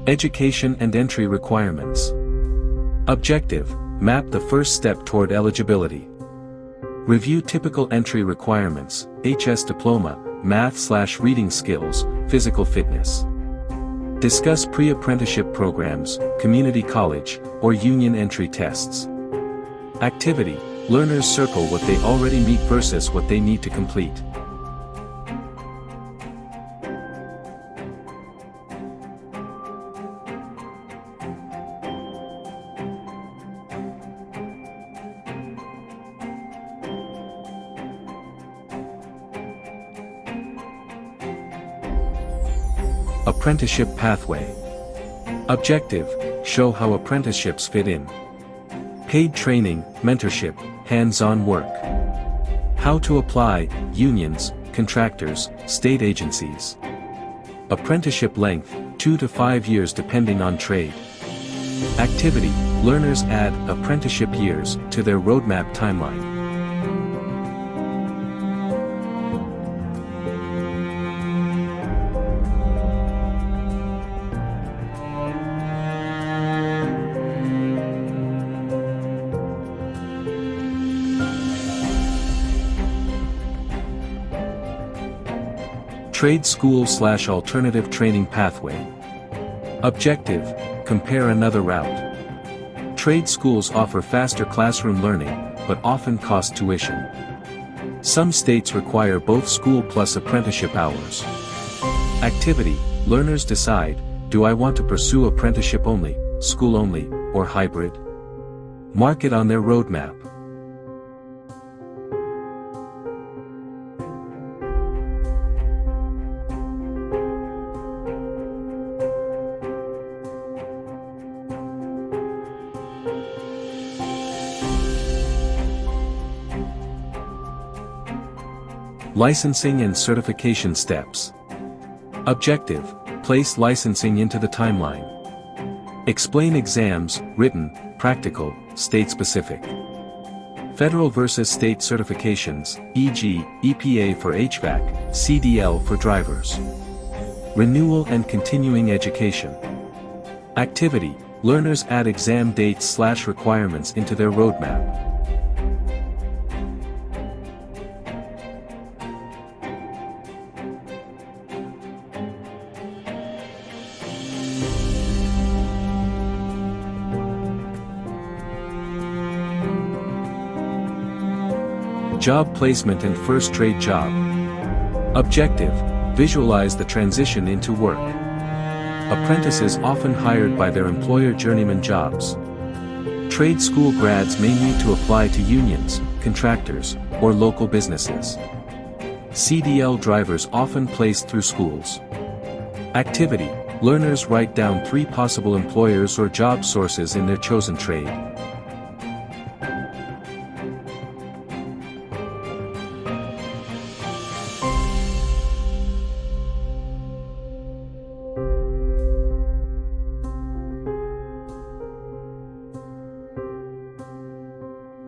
Education and entry requirements. Objective, map the first step toward eligibility. Review typical entry requirements, HS diploma, math/reading skills, physical fitness. Discuss pre-apprenticeship programs, community college, or union entry tests. Activity, learners circle what they already meet versus what they need to complete. Apprenticeship pathway. Objective, show how apprenticeships fit in. Paid training, mentorship, hands-on work. How to apply, unions, contractors, state agencies. Apprenticeship length, 2 to 5 years depending on trade. Activity, learners add apprenticeship years to their roadmap timeline. Trade school/alternative training pathway. Objective, compare another route. Trade schools offer faster classroom learning, but often cost tuition. Some states require both school plus apprenticeship hours. Activity, learners decide, do I want to pursue apprenticeship only, school only, or hybrid? Mark it on their roadmap. Licensing and certification steps. Objective, place licensing into the timeline. Explain exams, written, practical, state-specific. Federal versus state certifications, e.g., EPA for HVAC, CDL for drivers. Renewal and continuing education. Activity, learners add exam dates/requirements into their roadmap. Job placement and first trade job. Objective, visualize the transition into work. Apprentices often hired by their employer journeyman jobs. Trade school grads may need to apply to unions, contractors, or local businesses. CDL drivers often placed through schools. Activity, learners write down 3 possible employers or job sources in their chosen trade.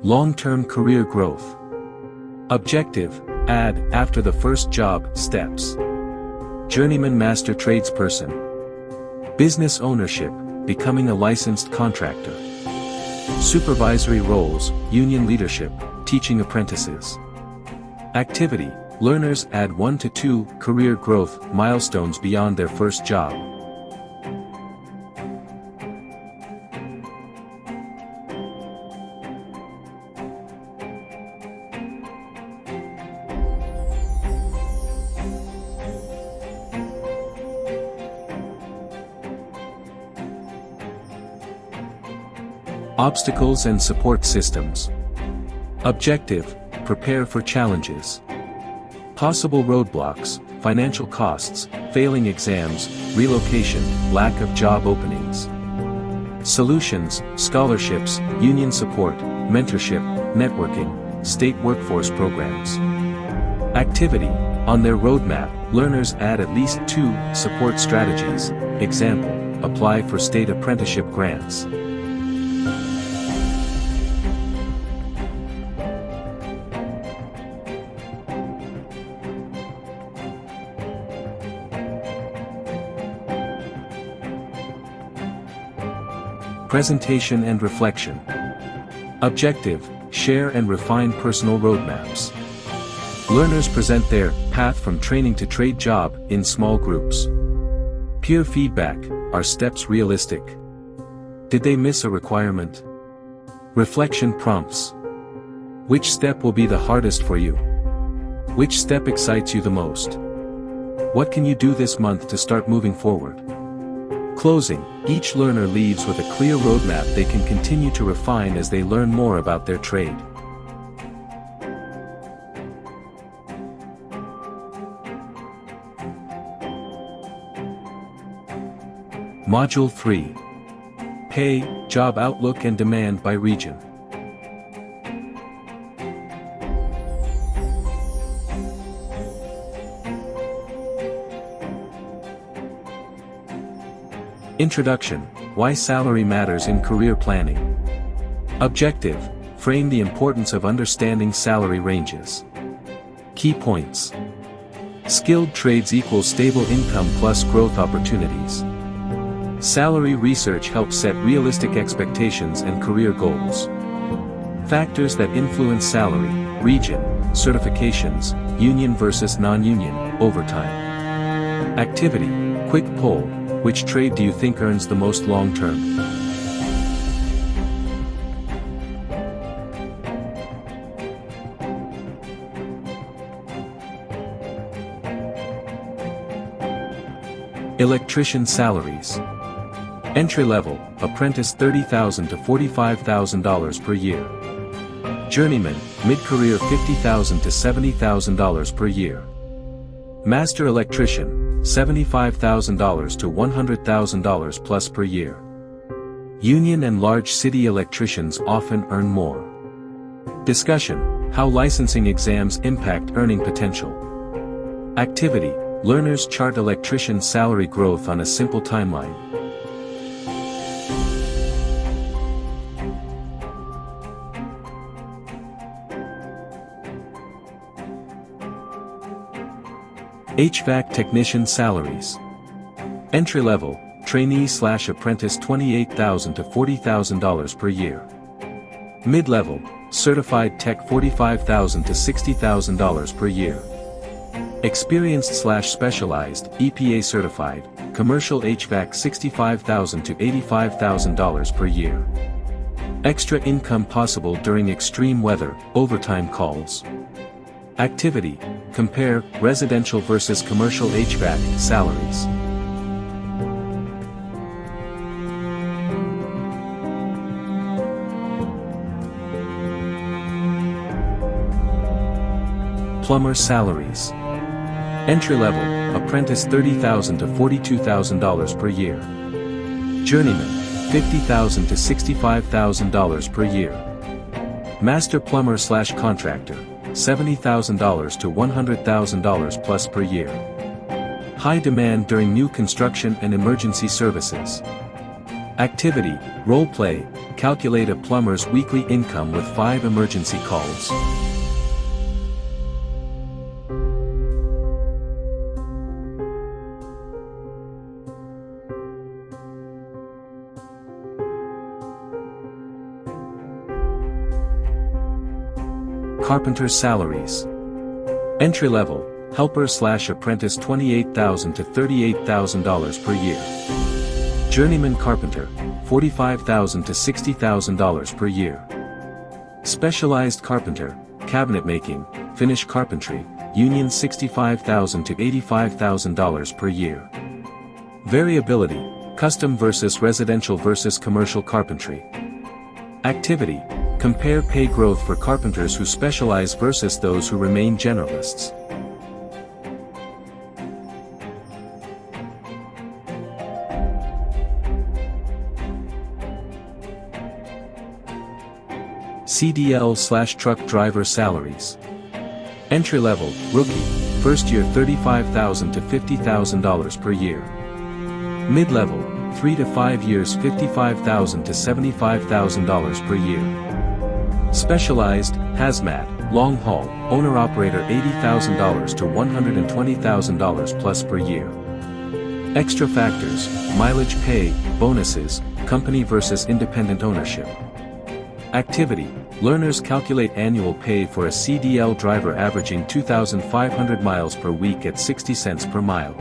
Long-term career growth. Objective, add after the first job steps. Journeyman master tradesperson. Business ownership, becoming a licensed contractor. Supervisory roles, union leadership, teaching apprentices. Activity: learners add 1 to 2 career growth milestones beyond their first job. Obstacles and support systems. Objective: prepare for challenges. Possible roadblocks: financial costs, failing exams, relocation, lack of job openings. Solutions: scholarships, union support, mentorship, networking, state workforce programs. Activity: on their roadmap, learners add at least 2 support strategies. Example: apply for state apprenticeship grants. Presentation and reflection. Objective: share and refine personal roadmaps. Learners present their path from training to trade job in small groups. Peer feedback: are steps realistic? Did they miss a requirement? Reflection prompts. Which step will be the hardest for you? Which step excites you the most? What can you do this month to start moving forward? Closing: each learner leaves with a clear roadmap they can continue to refine as they learn more about their trade. Module 3. Pay, Job Outlook and Demand by Region. Introduction: why salary matters in career planning. Objective: frame the importance of understanding salary ranges. Key points: skilled trades equals stable income plus growth opportunities. Salary research helps set realistic expectations and career goals. Factors that influence salary: region, certifications, union versus non-union, overtime. Activity: quick poll. Which trade do you think earns the most long-term? Electrician salaries. Entry-level, apprentice $30,000 to $45,000 per year. Journeyman, mid-career $50,000 to $70,000 per year. Master electrician, $75,000 to $100,000 plus per year. Union and large city electricians often earn more. Discussion: how licensing exams impact earning potential. Activity: learners chart electrician salary growth on a simple timeline. HVAC technician salaries. Entry-level, trainee/apprentice $28,000 to $40,000 per year. Mid-level, certified tech $45,000 to $60,000 per year. Experienced/specialized, EPA certified, commercial HVAC $65,000 to $85,000 per year. Extra income possible during extreme weather, overtime calls. Activity: compare residential versus commercial HVAC salaries. Plumber salaries. Entry-level, apprentice $30,000 to $42,000 per year. Journeyman, $50,000 to $65,000 per year. Master plumber/contractor, $70,000 to $100,000 plus per year. High demand during new construction and emergency services. Activity: role play, calculate a plumber's weekly income with 5 emergency calls. Carpenter salaries. Entry-level, helper/apprentice $28,000 to $38,000 per year. Journeyman carpenter, $45,000 to $60,000 per year. Specialized carpenter, cabinet making, finish carpentry, union $65,000 to $85,000 per year. Variability, custom versus residential versus commercial carpentry. Activity, compare pay growth for carpenters who specialize versus those who remain generalists. CDL/truck driver salaries. Entry-level, rookie, first year $35,000 to $50,000 per year. Mid-level, 3 to 5 years $55,000 to $75,000 per year. Specialized, hazmat, long haul, owner-operator $80,000 to $120,000 plus per year. Extra factors, mileage pay, bonuses, company versus independent ownership. Activity, learners calculate annual pay for a CDL driver averaging 2,500 miles per week at 60 cents per mile.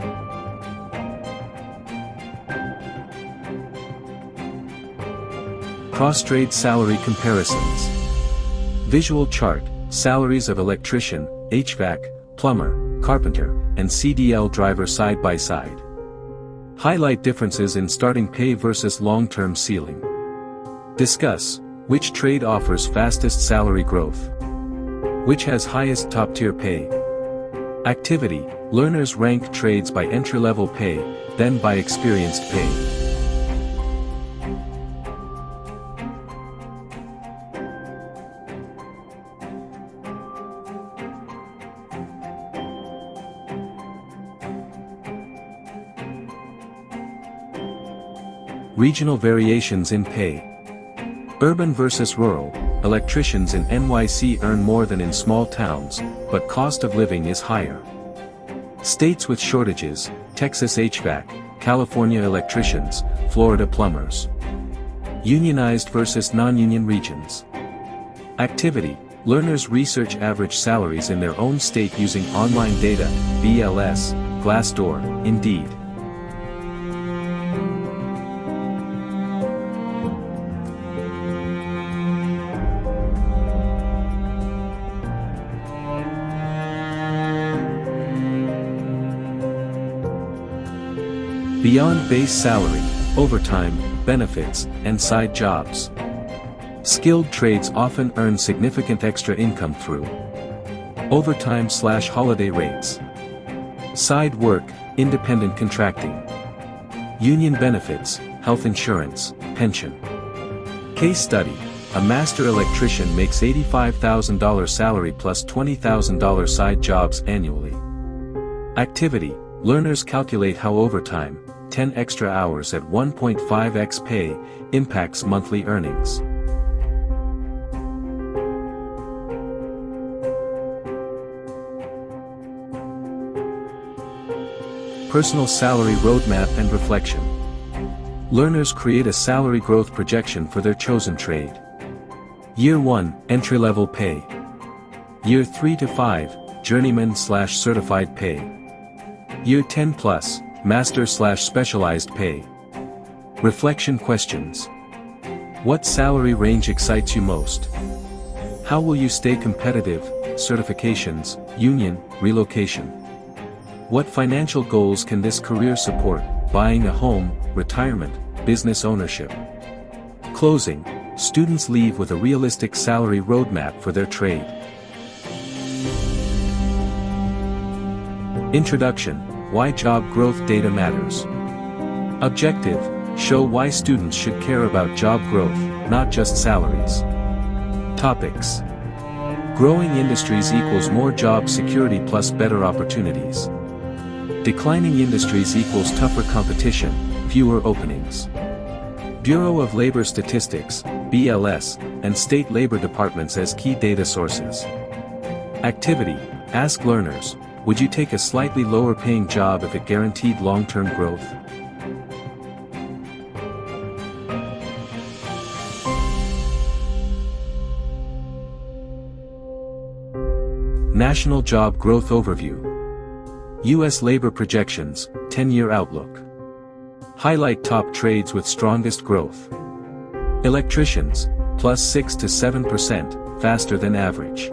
Cross-trade salary comparisons. Visual chart, salaries of electrician, HVAC, plumber, carpenter, and CDL driver side by side. Highlight differences in starting pay versus long-term ceiling. Discuss, which trade offers fastest salary growth? Which has highest top-tier pay? Activity, learners rank trades by entry-level pay, then by experienced pay. Regional variations in pay. Urban versus rural, electricians in NYC earn more than in small towns, but cost of living is higher. States with shortages, Texas HVAC, California electricians, Florida plumbers. Unionized versus non-union regions. Activity, learners research average salaries in their own state using online data, BLS, Glassdoor, Indeed. Beyond base salary, overtime, benefits, and side jobs. Skilled trades often earn significant extra income through overtime/holiday rates. Side work, independent contracting. Union benefits, health insurance, pension. Case study, a master electrician makes $85,000 salary plus $20,000 side jobs annually. Activity, learners calculate how overtime, 10 extra hours at 1.5x pay, impacts monthly earnings. Personal salary roadmap and reflection. Learners create a salary growth projection for their chosen trade. Year 1, entry-level pay. Year 3 to 5, journeyman/certified pay. Year 10 plus, master/specialized pay. Reflection questions. What salary range excites you most? How will you stay competitive? Certifications, union, relocation. What financial goals can this career support? Buying a home, retirement, business ownership. Closing, students leave with a realistic salary roadmap for their trade. Introduction. Why job growth data matters. Objective, show why students should care about job growth, not just salaries. Topics. Growing industries equals more job security plus better opportunities. Declining industries equals tougher competition, fewer openings. Bureau of Labor Statistics, BLS, and state labor departments as key data sources. Activity, ask learners, would you take a slightly lower paying job if it guaranteed long-term growth? National Job Growth Overview. U.S. Labor Projections, 10-Year Outlook. Highlight top trades with strongest growth. Electricians, plus 6 to 7%, faster than average.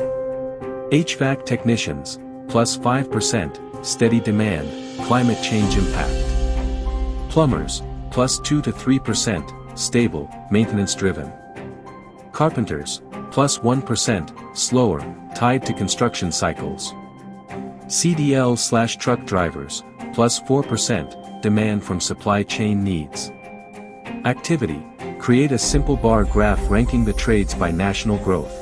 HVAC technicians, plus 5%, steady demand, climate change impact. Plumbers, plus 2 to 3%, stable, maintenance-driven. Carpenters, plus 1%, slower, tied to construction cycles. CDL/truck drivers, plus 4%, demand from supply chain needs. Activity, create a simple bar graph ranking the trades by national growth.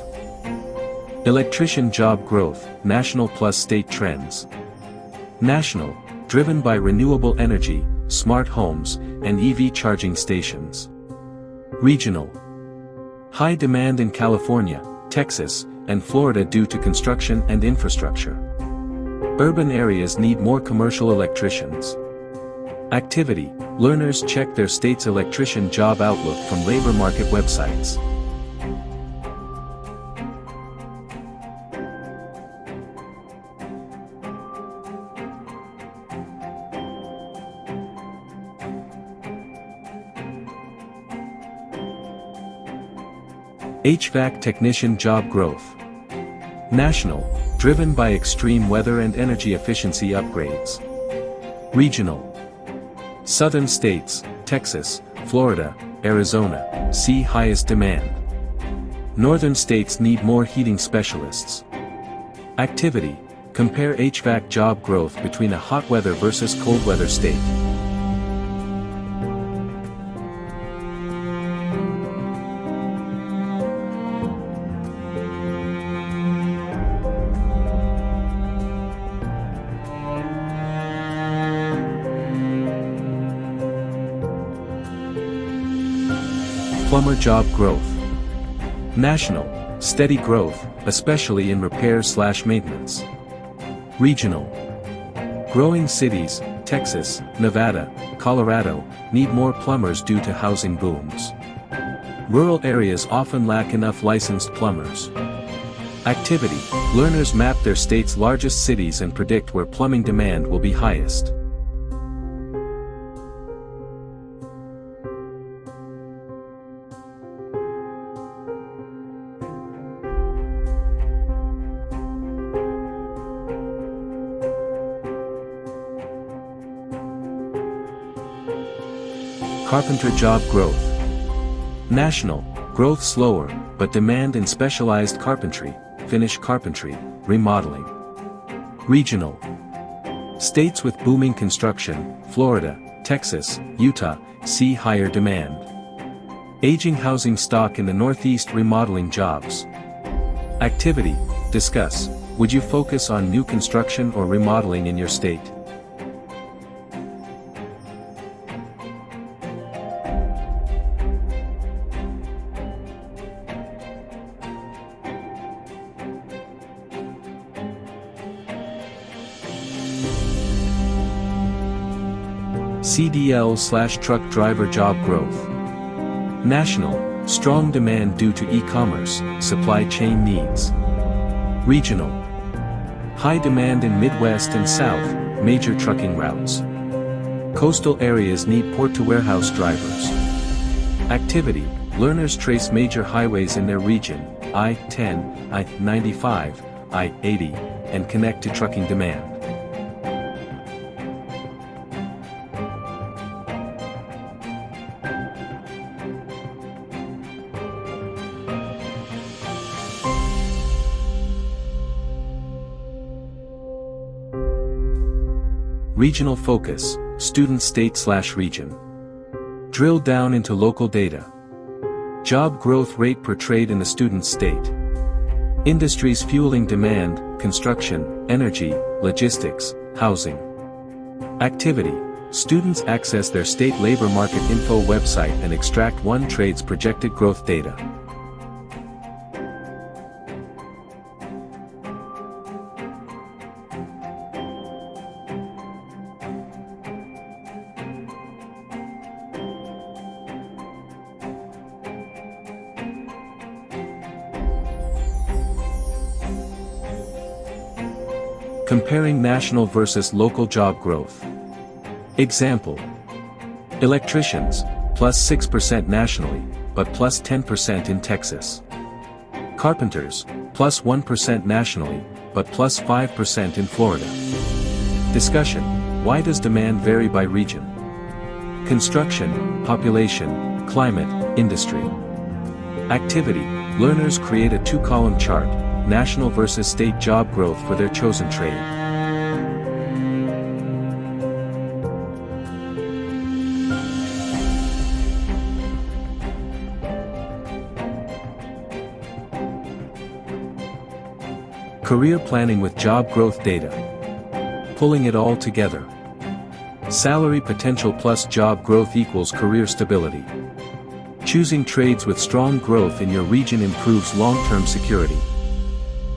Electrician job growth, national plus state trends. National, driven by renewable energy, smart homes, and EV charging stations. Regional. High demand in California, Texas, and Florida due to construction and infrastructure. Urban areas need more commercial electricians. Activity, learners check their state's electrician job outlook from labor market websites. HVAC technician job growth. National, driven by extreme weather and energy efficiency upgrades. Regional. Southern states, Texas, Florida, Arizona, see highest demand. Northern states need more heating specialists. Activity, compare HVAC job growth between a hot weather versus cold weather state. Plumber job growth. National, steady growth, especially in repairs/maintenance. Regional. Growing cities, Texas, Nevada, Colorado, need more plumbers due to housing booms. Rural areas often lack enough licensed plumbers. Activity, learners map their state's largest cities and predict where plumbing demand will be highest. Carpenter job growth. National, growth slower, but demand in specialized carpentry, finish carpentry, remodeling. Regional. States with booming construction, Florida, Texas, Utah, see higher demand. Aging housing stock in the Northeast remodeling jobs. Activity, discuss, would you focus on new construction or remodeling in your state? CDL/truck driver job growth. National, strong demand due to e-commerce, supply chain needs. Regional. High demand in Midwest and South, major trucking routes. Coastal areas need port-to-warehouse drivers. Activity, learners trace major highways in their region, I-10, I-95, I-80, and connect to trucking demand. Regional focus, student state/region. Drill down into local data. Job growth rate per trade in the student state. Industries fueling demand, construction, energy, logistics, housing. Activity, students access their state labor market info website and extract one trade's projected growth data. Comparing national versus local job growth. Example. Electricians, plus 6% nationally, but plus 10% in Texas. Carpenters, plus 1% nationally, but plus 5% in Florida. Discussion. Why does demand vary by region? Construction, population, climate, industry. Activity. Learners create a two-column chart, national versus state job growth for their chosen trade. Career planning with job growth data. Pulling it all together. Salary potential plus job growth equals career stability. Choosing trades with strong growth in your region improves long-term security.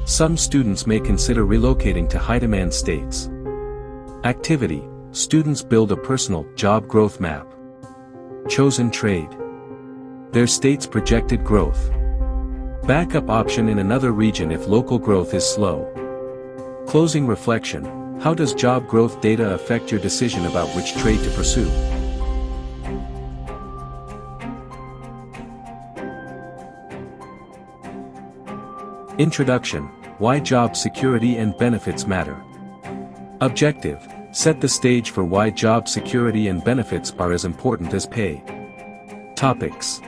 Some students may consider relocating to high-demand states. Activity. Students build a personal job growth map. Chosen trade. Their state's projected growth. Backup option in another region if local growth is slow. Closing reflection. How does job growth data affect your decision about which trade to pursue? Introduction. Why job security and benefits matter. Objective. Set the stage for why job security and benefits are as important as pay. Topics.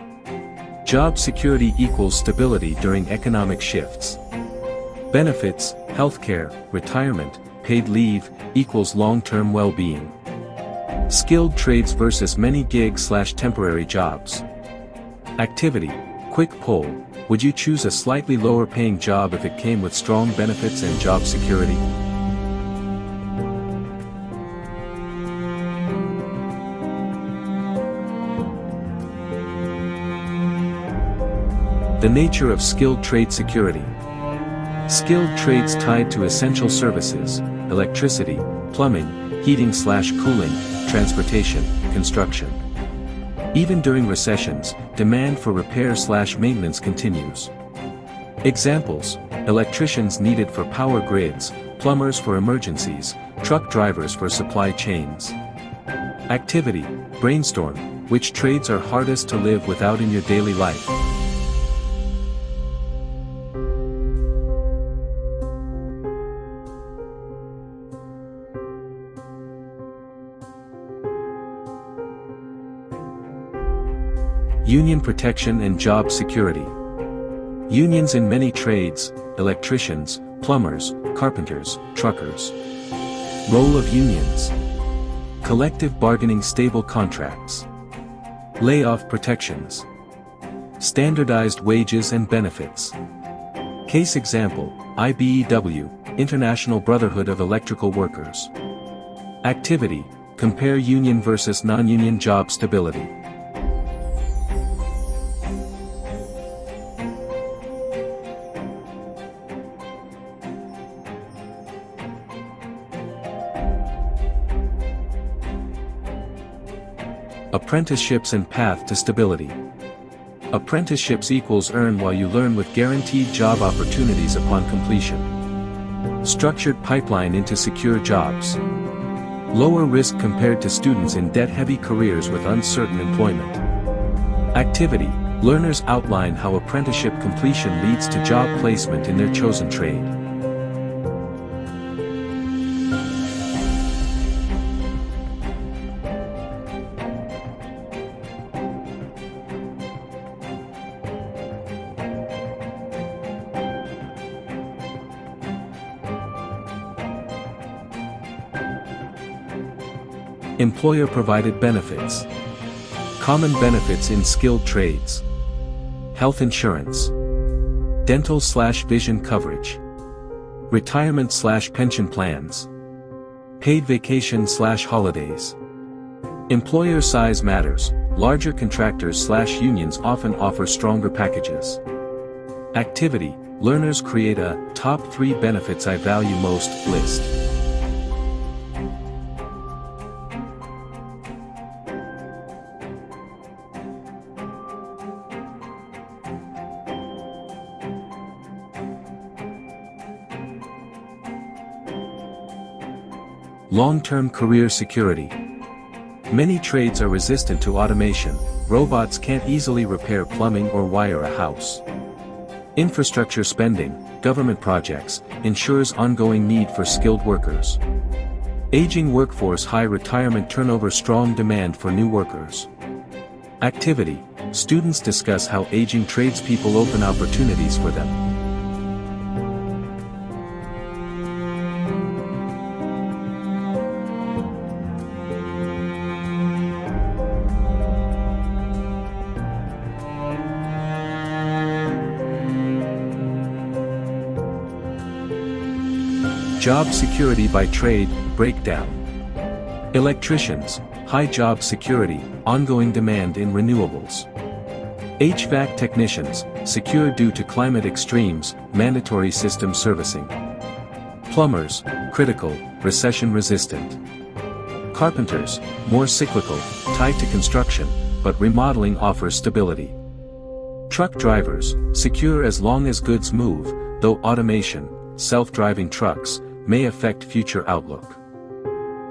Job security equals stability during economic shifts. Benefits, healthcare, retirement, paid leave, equals long-term well-being. Skilled trades versus many gig/temporary jobs. Activity. Quick poll. Would you choose a slightly lower paying job if it came with strong benefits and job security? The nature of skilled trade security. Skilled trades tied to essential services, electricity, plumbing, heating/cooling, transportation, construction. Even during recessions, demand for repair/maintenance continues. Examples: electricians needed for power grids, plumbers for emergencies, truck drivers for supply chains. Activity. Brainstorm. Which trades are hardest to live without in your daily life? Union protection and job security. Unions in many trades, electricians, plumbers, carpenters, truckers. Role of unions. Collective bargaining, stable contracts. Layoff protections. Standardized wages and benefits. Case example, IBEW, International Brotherhood of Electrical Workers. Activity. Compare union versus non-union job stability. Apprenticeships and path to stability. Apprenticeships equals earn while you learn with guaranteed job opportunities upon completion. Structured pipeline into secure jobs. Lower risk compared to students in debt-heavy careers with uncertain employment. Activity. Learners outline how apprenticeship completion leads to job placement in their chosen trade. Employer-provided benefits. Common benefits in skilled trades. Health insurance. Dental/vision coverage. Retirement/pension plans. Paid vacation/holidays. Employer size matters. Larger contractors/unions often offer stronger packages. Activity. Learners create a top 3 benefits I value most list. Long-term career security. Many trades are resistant to automation. Robots can't easily repair plumbing or wire a house. Infrastructure spending, government projects, ensures ongoing need for skilled workers. Aging workforce, high retirement turnover, strong demand for new workers. Activity. Students discuss how aging tradespeople open opportunities for them. Job security by trade, breakdown. Electricians, high job security, ongoing demand in renewables. HVAC technicians, secure due to climate extremes, mandatory system servicing. Plumbers, critical, recession resistant. Carpenters, more cyclical, tied to construction, but remodeling offers stability. Truck drivers, secure as long as goods move, though automation, self-driving trucks, may affect future outlook.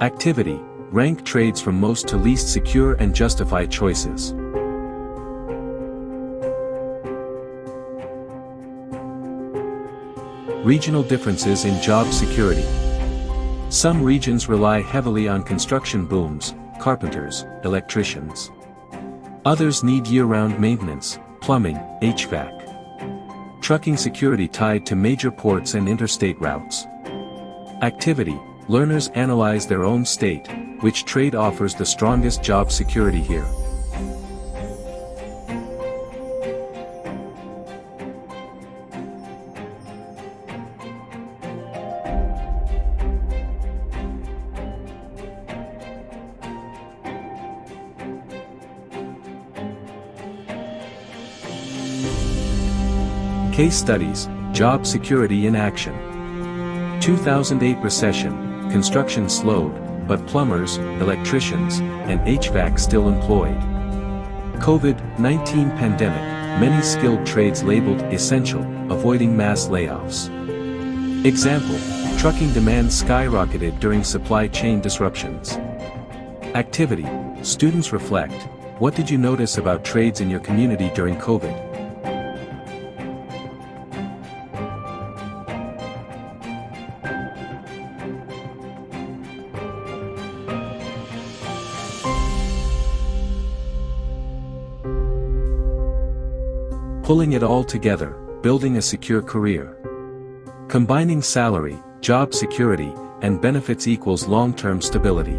Activity. Rank trades from most to least, secure and justify choices. Regional differences in job security. Some regions rely heavily on construction booms, carpenters, electricians. Others need year-round maintenance, plumbing, HVAC. Trucking security tied to major ports and interstate routes. Activity. Learners analyze their own state, which trade offers the strongest job security here. Case studies, job security in action. 2008 recession, construction slowed, but plumbers, electricians, and HVAC still employed. COVID-19 pandemic, many skilled trades labeled essential, avoiding mass layoffs. Example, trucking demand skyrocketed during supply chain disruptions. Activity, students reflect, what did you notice about trades in your community during COVID? Pulling it all together, building a secure career. Combining salary, job security, and benefits equals long-term stability.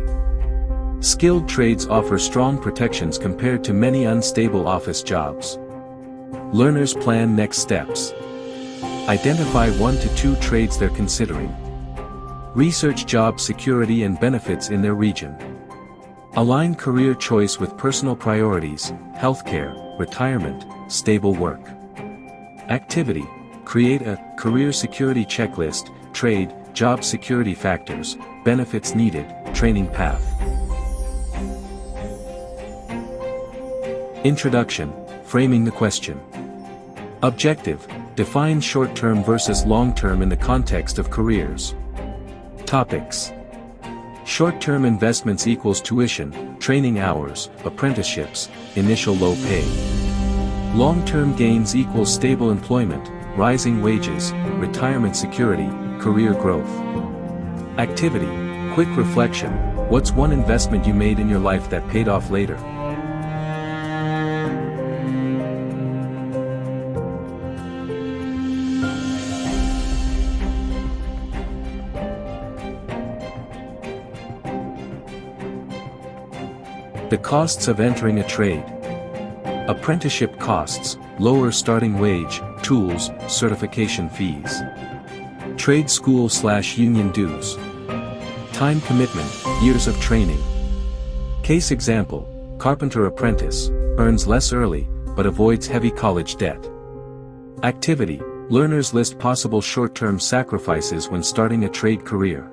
Skilled trades offer strong protections compared to many unstable office jobs. Learners plan next steps. Identify 1 to 2 trades they're considering. Research job security and benefits in their region. Align career choice with personal priorities, healthcare, retirement, stable work. Activity. Create a career security checklist, trade, job security factors, benefits needed, training path. Introduction. Framing the question. Objective. Define short-term versus long-term in the context of careers. Topics. Short-term investments equals tuition, training hours, apprenticeships, initial low pay. Long-term gains equals stable employment, rising wages, retirement security, career growth. Activity. Quick reflection. What's one investment you made in your life that paid off later? The costs of entering a trade. Apprenticeship costs, lower starting wage, tools, certification fees. Trade school/union dues. Time commitment, years of training. Case example, carpenter apprentice, earns less early, but avoids heavy college debt. Activity, learners list possible short-term sacrifices when starting a trade career.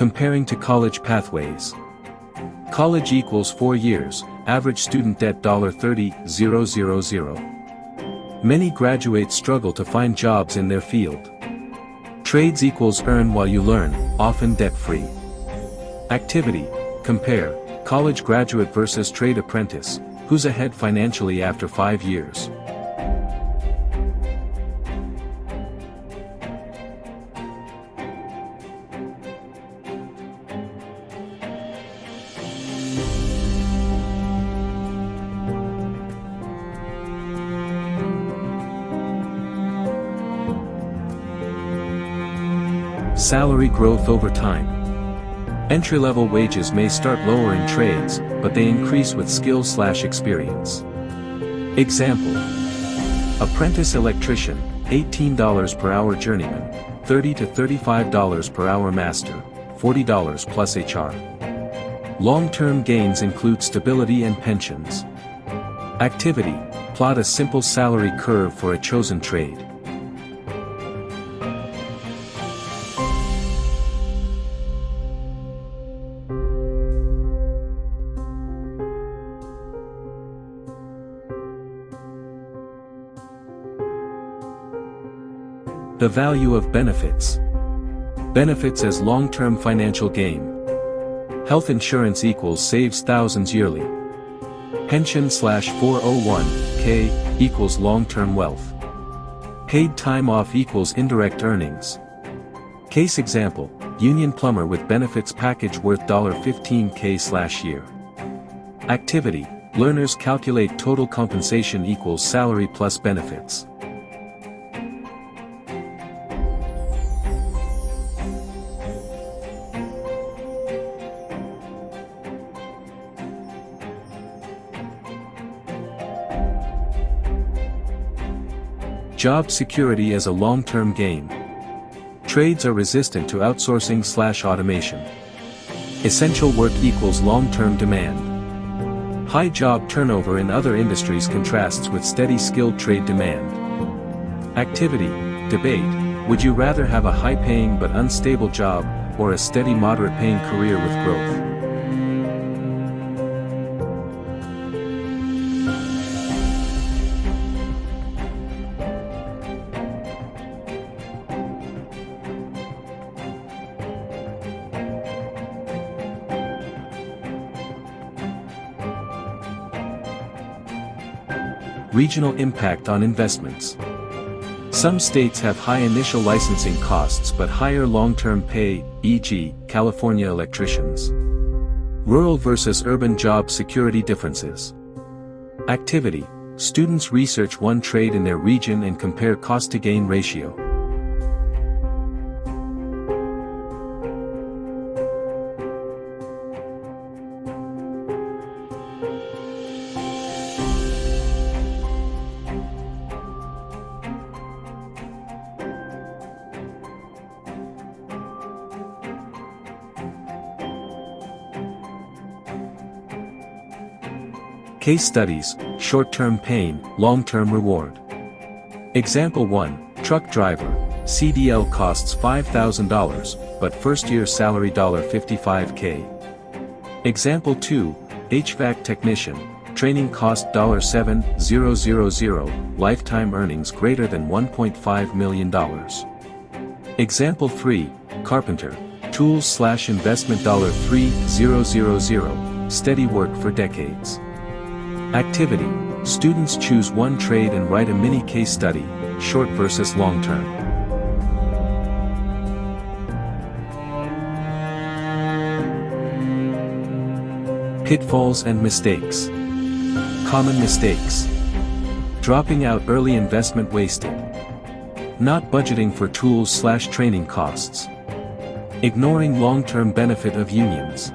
Comparing to college pathways. College equals 4 years, average student debt $30,000. Many graduates struggle to find jobs in their field. Trades equals earn while you learn, often debt-free. Activity. Compare, college graduate versus trade apprentice, who's ahead financially after 5 years. Salary growth over time. Entry-level wages may start lower in trades, but they increase with skill/experience. Example. Apprentice electrician, $18 per hour journeyman, $30 to $35 per hour master, $40 plus HR. Long-term gains include stability and pensions. Activity. Plot a simple salary curve for a chosen trade. The value of benefits. Benefits as long-term financial gain. Health insurance equals saves thousands yearly. Pension/401k equals long-term wealth. Paid time off equals indirect earnings. Case example, union plumber with benefits package worth $15k/year. Activity, learners calculate total compensation equals salary plus benefits. Job security as a long-term gain. Trades are resistant to outsourcing/automation. Essential work equals long-term demand. High job turnover in other industries contrasts with steady skilled trade demand. Activity, debate, would you rather have a high-paying but unstable job, or a steady moderate-paying career with growth? Regional impact on investments. Some states have high initial licensing costs but higher long-term pay, e.g., California electricians. Rural versus urban job security differences. Activity. Students research one trade in their region and compare cost-to-gain ratio. Case studies, short-term pain, long-term reward. Example 1, truck driver, CDL costs $5,000, but first-year salary $55K. Example 2, HVAC technician, training cost $7,000, lifetime earnings greater than $1.5 million. Example 3, carpenter, tools/investment $3,000, steady work for decades. Activity, students choose one trade and write a mini case study, short versus long term. Pitfalls and mistakes. Common mistakes. Dropping out early, investment wasted. Not budgeting for tools/training costs. Ignoring long-term benefit of unions.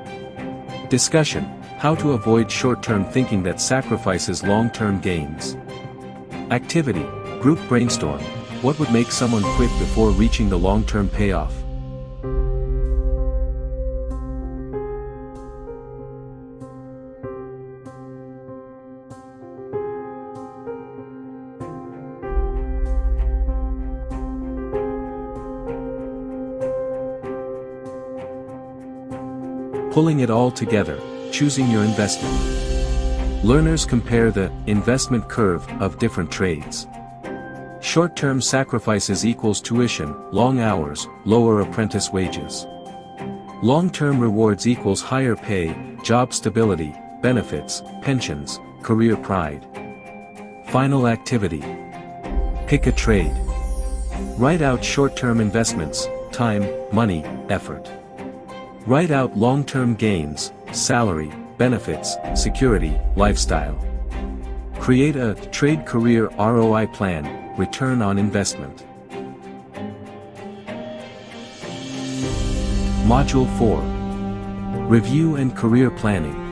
Discussion. How to avoid short-term thinking that sacrifices long-term gains. Activity, group brainstorm, what would make someone quit before reaching the long-term payoff? Pulling it all together, choosing your investment. Learners compare the investment curve of different trades. Short-term sacrifices equals tuition, long hours, lower apprentice wages. Long-term rewards equals higher pay, job stability, benefits, pensions, career pride. Final activity. Pick a trade. Write out short-term investments, time, money, effort. Write out long-term gains, salary, benefits, security, lifestyle. Create a trade career ROI plan, return on investment. Module 4. Review and Career Planning.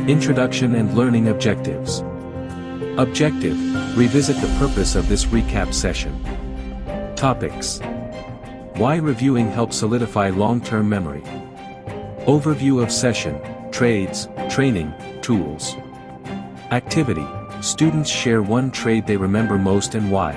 Introduction and Learning Objectives. Objective: revisit the purpose of this recap session. Topics: why reviewing helps solidify long-term memory. Overview of session, trades, training, tools. Activity: students share one trade they remember most and why.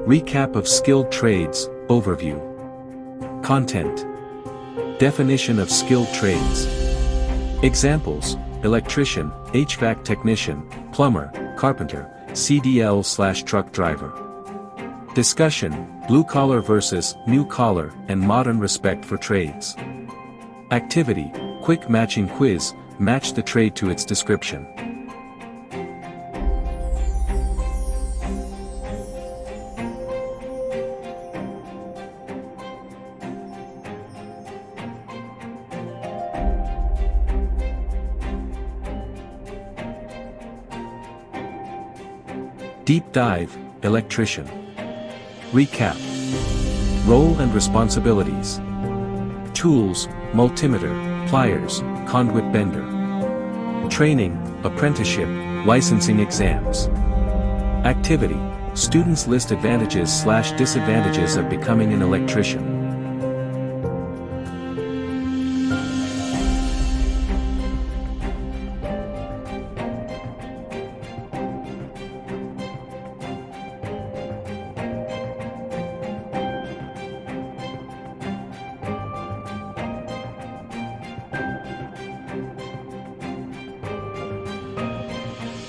Recap of skilled trades, overview. Content. Definition of skilled trades. Examples: electrician, HVAC technician, plumber, carpenter, CDL/truck driver. Discussion: blue-collar versus new-collar and modern respect for trades. Activity: quick matching quiz, match the trade to its description. Deep dive, electrician. Recap. Role and responsibilities. Tools: multimeter, pliers, conduit bender. Training: apprenticeship, licensing exams. Activity: students list advantages/disadvantages of becoming an electrician.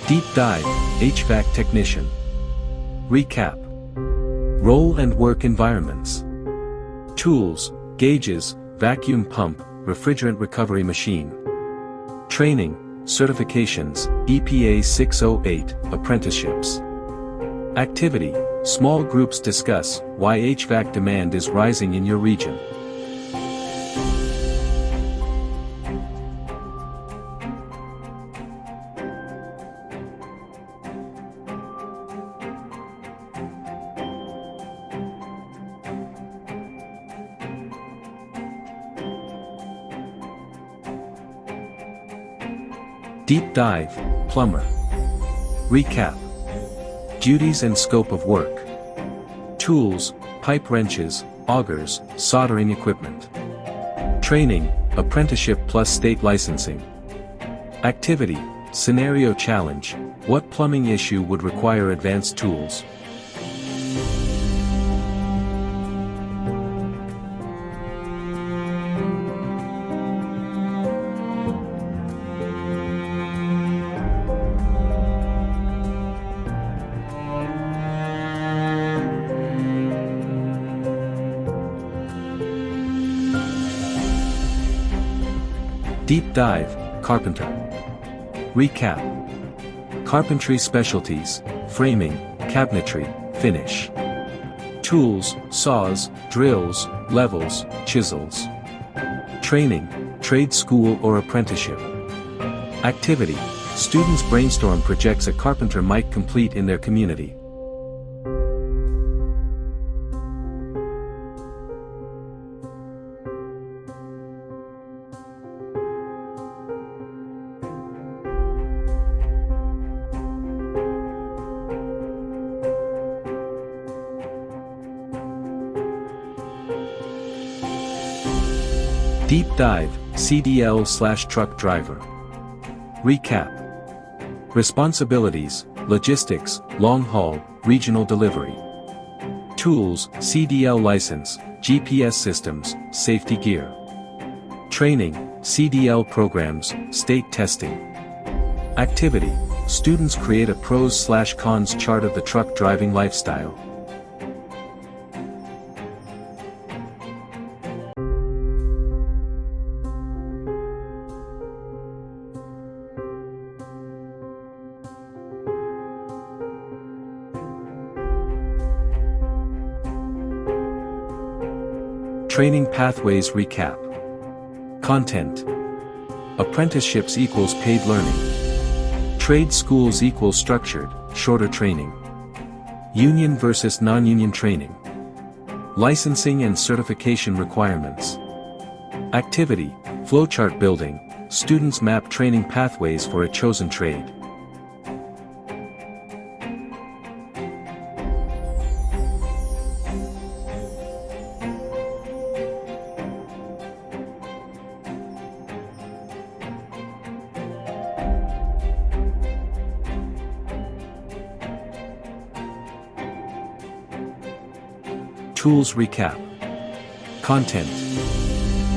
Deep dive, HVAC technician. Recap. Role and work environments. Tools: gauges, vacuum pump, refrigerant recovery machine. Training: certifications, EPA 608, apprenticeships. Activity: small groups discuss why HVAC demand is rising in your region. Deep dive, plumber. Recap. Duties and scope of work. Tools: pipe wrenches, augers, soldering equipment. Training: apprenticeship plus state licensing. Activity: scenario challenge, what plumbing issue would require advanced tools? Deep dive, carpenter. Recap. Carpentry specialties: framing, cabinetry, finish. Tools: saws, drills, levels, chisels. Training: trade school or apprenticeship. Activity: students brainstorm projects a carpenter might complete in their community. Deep dive, CDL/truck driver. Recap. Responsibilities, logistics, long haul, regional delivery. Tools, CDL license, GPS systems, safety gear. Training, CDL programs, state testing. Activity, students create a pros/cons chart of the truck driving lifestyle. Training pathways recap. Content. Apprenticeships equals paid learning. Trade schools equals structured, shorter training. Union versus non-union training. Licensing and certification requirements. Activity, flowchart building, students map training pathways for a chosen trade. Tools recap. Content.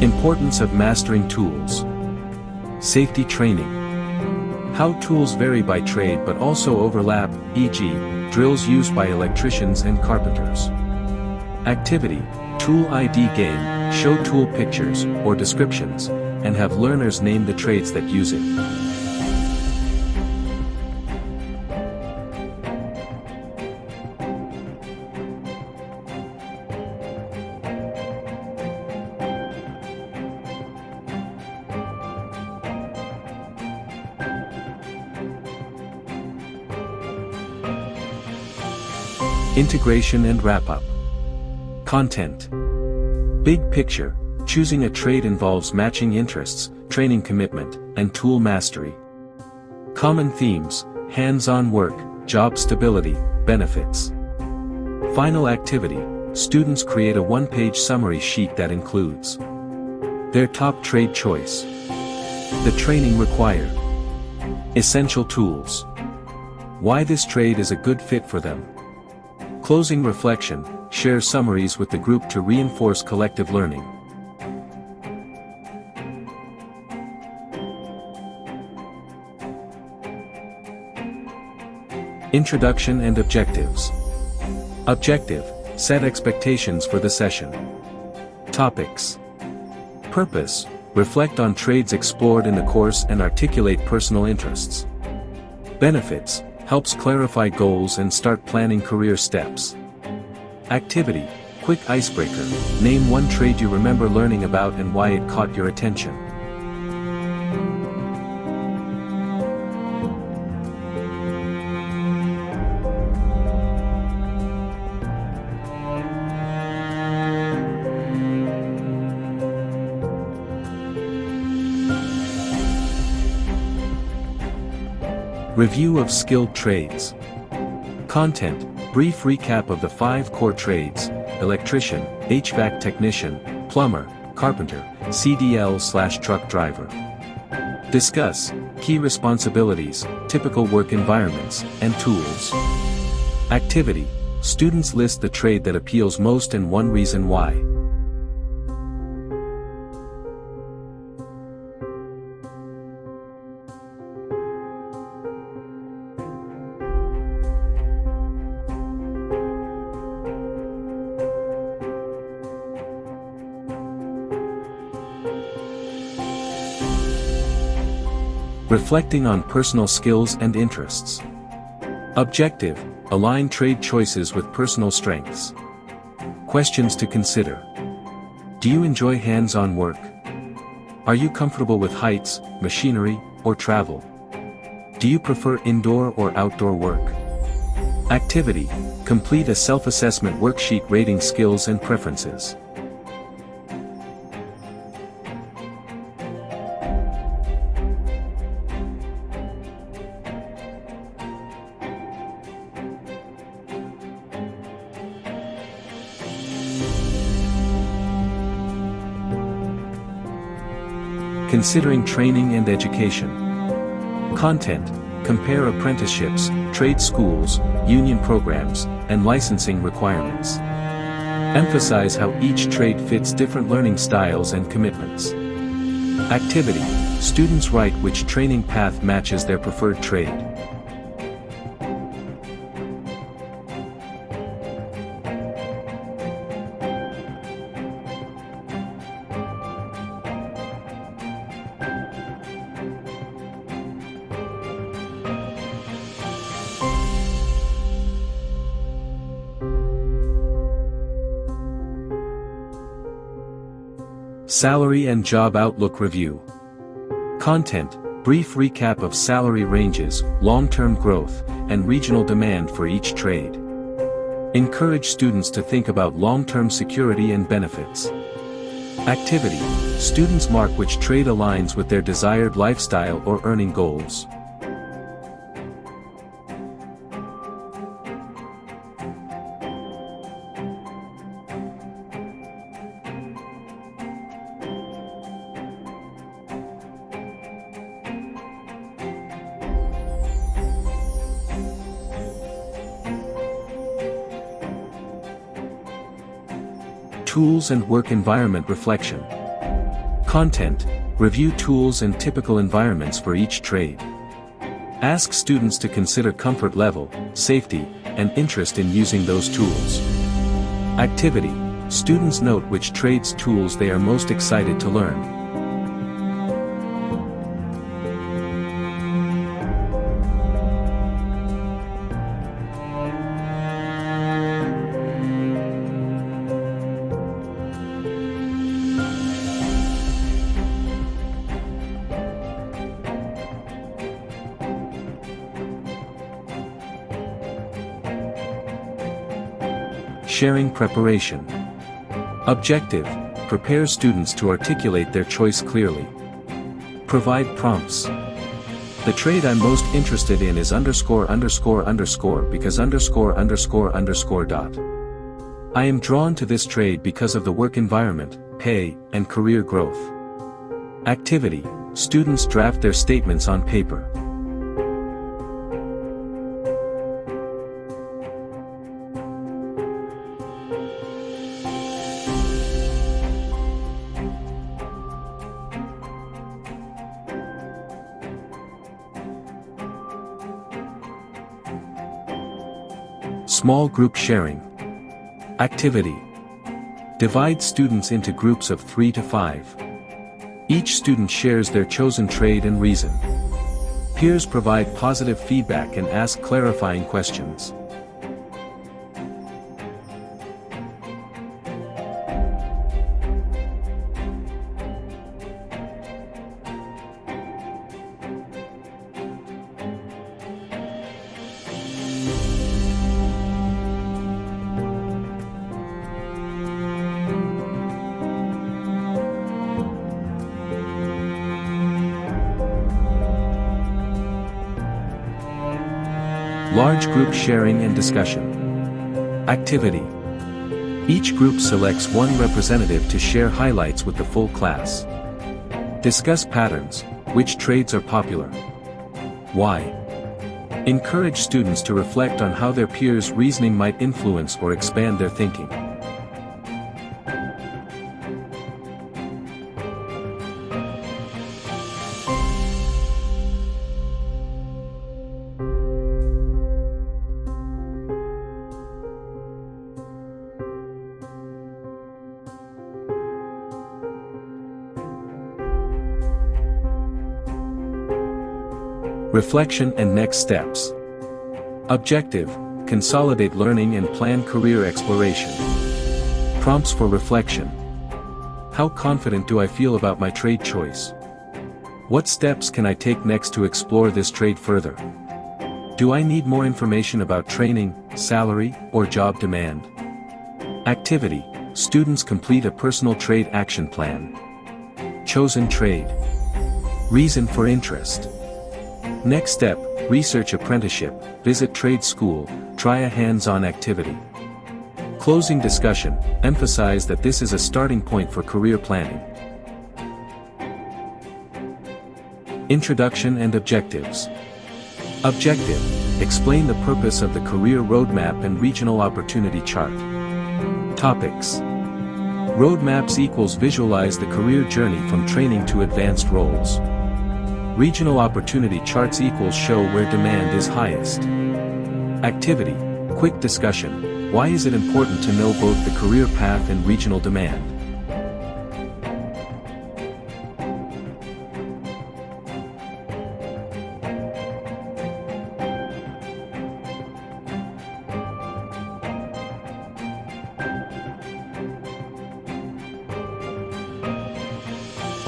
Importance of mastering tools. Safety training. How tools vary by trade but also overlap, e.g., drills used by electricians and carpenters. Activity, tool ID game, show tool pictures, or descriptions, and have learners name the trades that use it. Integration and wrap-up. Content. Big picture, choosing a trade involves matching interests, training commitment, and tool mastery. Common themes, hands-on work, job stability, benefits. Final activity, students create a one-page summary sheet that includes their top trade choice, the training required, essential tools, why this trade is a good fit for them. Closing reflection, share summaries with the group to reinforce collective learning. Introduction and objectives. Objective, set expectations for the session. Topics. Purpose, reflect on trades explored in the course and articulate personal interests. Benefits, helps clarify goals and start planning career steps. Activity, quick icebreaker, name one trade you remember learning about and why it caught your attention. Review of skilled trades. Content, brief recap of the 5 core trades, electrician, HVAC technician, plumber, carpenter, CDL/truck driver. Discuss, key responsibilities, typical work environments, and tools. Activity, students list the trade that appeals most and one reason why. Reflecting on personal skills and interests. Objective, align trade choices with personal strengths. Questions to consider. Do you enjoy hands-on work? Are you comfortable with heights, machinery, or travel? Do you prefer indoor or outdoor work? Activity, complete a self-assessment worksheet rating skills and preferences. Considering training and education. Content, compare apprenticeships, trade schools, union programs, and licensing requirements. Emphasize how each trade fits different learning styles and commitments. Activity, students write which training path matches their preferred trade. Salary and Job Outlook Review. Content, brief recap of salary ranges, long-term growth, and regional demand for each trade. Encourage students to think about long-term security and benefits. Activity, students mark which trade aligns with their desired lifestyle or earning goals. Tools and work environment reflection. Content, review tools and typical environments for each trade. Ask students to consider comfort level, safety, and interest in using those tools. Activity, students note which trades tools they are most excited to learn. Sharing preparation. Objective, prepare students to articulate their choice clearly. Provide prompts. The trade I'm most interested in is ____ because ____. I am drawn to this trade because of the work environment, pay, and career growth. Activity, students draft their statements on paper. Small group sharing. Activity. Divide students into groups of 3 to 5. Each student shares their chosen trade and reason. Peers provide positive feedback and ask clarifying questions. Large group sharing and discussion. Activity. Each group selects one representative to share highlights with the full class. Discuss patterns, which trades are popular. Why? Encourage students to reflect on how their peers' reasoning might influence or expand their thinking. Reflection and next steps. Objective, consolidate learning and plan career exploration. Prompts for reflection. How confident do I feel about my trade choice? What steps can I take next to explore this trade further? Do I need more information about training, salary, or job demand? Activity, students complete a personal trade action plan. Chosen trade. Reason for interest. Next step, research apprenticeship, visit trade school, try a hands-on activity. Closing discussion, emphasize that this is a starting point for career planning. Introduction and objectives. Objective: explain the purpose of the career roadmap and regional opportunity chart. Topics. Roadmaps equals visualize the career journey from training to advanced roles. Regional opportunity charts equals show where demand is highest. Activity, quick discussion, why is it important to know both the career path and regional demand?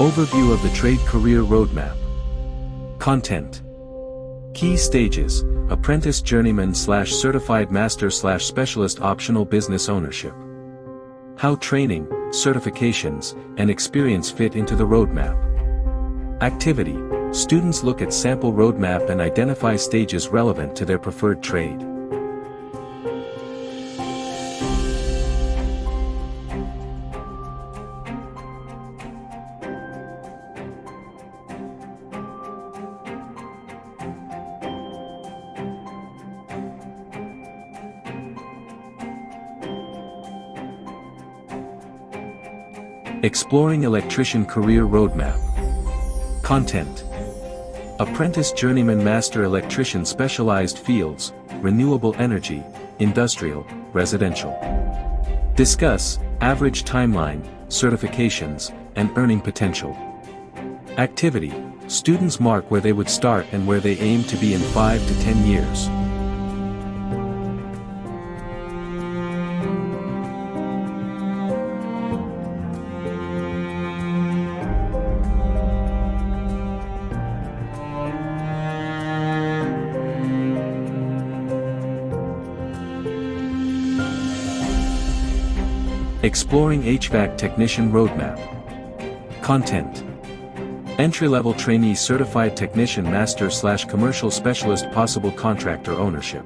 Overview of the Trade Career Roadmap. Content. Key stages: apprentice, journeyman / certified master / specialist, optional, business ownership. How training, certifications, and experience fit into the roadmap. Activity: students look at sample roadmap and identify stages relevant to their preferred trade. Exploring electrician career roadmap. Content. Apprentice, journeyman, master electrician, specialized fields, renewable energy, industrial, residential. Discuss average timeline, certifications, and earning potential. Activity: students mark where they would start and where they aim to be in 5 to 10 years. Exploring HVAC technician roadmap. Content. Entry-level trainee, certified technician, master / commercial specialist, possible contractor ownership.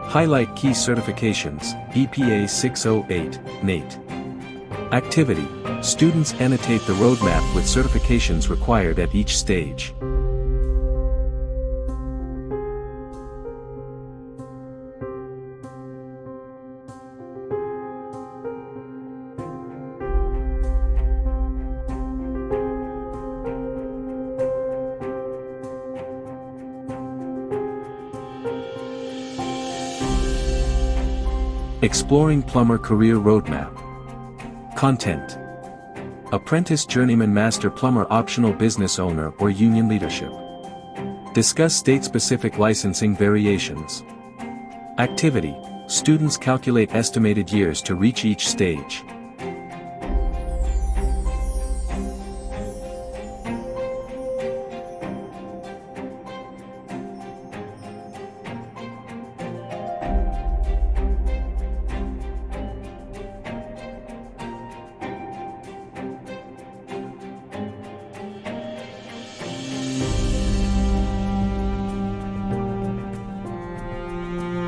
Highlight key certifications: EPA 608, NATE. Activity: students annotate the roadmap with certifications required at each stage. Exploring plumber career roadmap. Content. Apprentice, journeyman, master plumber, optional, business owner or union leadership. Discuss state-specific licensing variations. Activity: students calculate estimated years to reach each stage.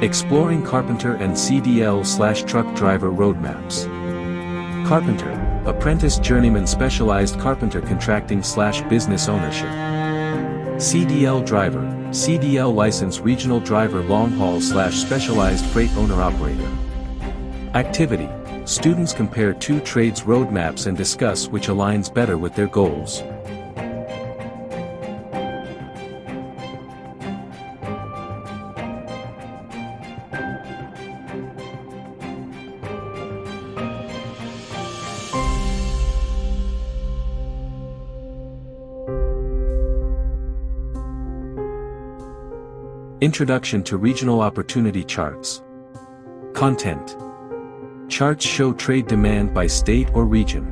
Exploring carpenter and CDL / truck driver roadmaps. Carpenter, apprentice, journeyman, specialized carpenter, contracting / business ownership. CDL driver, CDL license, regional driver, long haul / specialized freight owner operator. Activity: students compare two trades roadmaps and discuss which aligns better with their goals. Introduction to regional opportunity charts. Content. Charts show trade demand by state or region.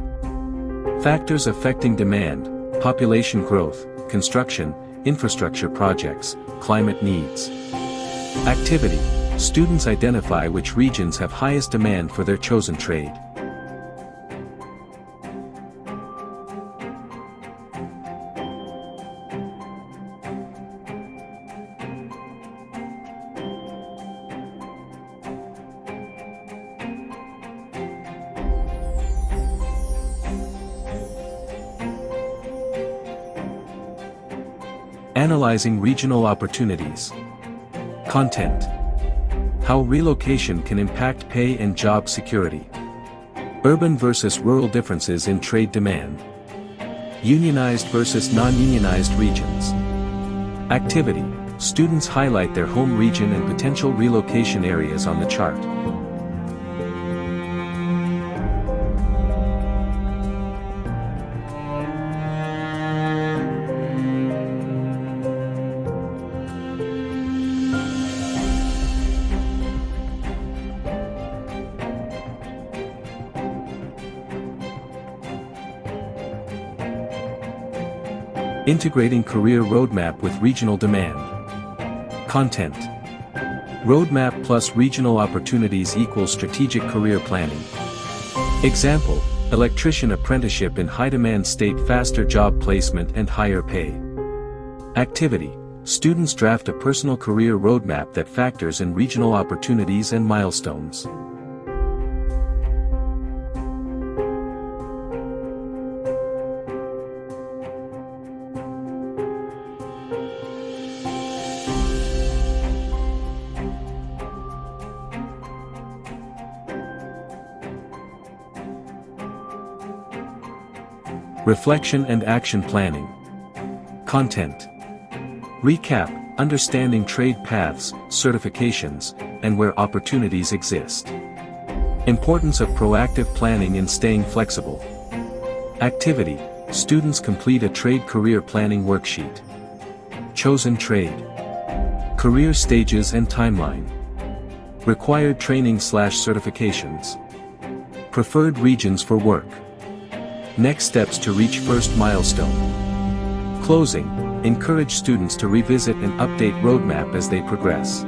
Factors affecting demand: population growth, construction, infrastructure projects, climate needs. Activity: students identify which regions have highest demand for their chosen trade. Analyzing regional opportunities. Content. How relocation can impact pay and job security. Urban versus rural differences in trade demand. Unionized versus non-unionized regions. Activity. Students highlight their home region and potential relocation areas on the chart. Integrating career roadmap with regional demand. Content. Roadmap plus regional opportunities equals strategic career planning. Example, electrician apprenticeship in high-demand state, faster job placement and higher pay. Activity, students draft a personal career roadmap that factors in regional opportunities and milestones. Reflection and action planning. Content. Recap, understanding trade paths, certifications, and where opportunities exist. Importance of proactive planning and staying flexible. Activity, students complete a trade career planning worksheet. Chosen trade. Career stages and timeline. Required training/certifications. Preferred regions for work. Next steps to reach first milestone. Closing, encourage students to revisit and update roadmap as they progress.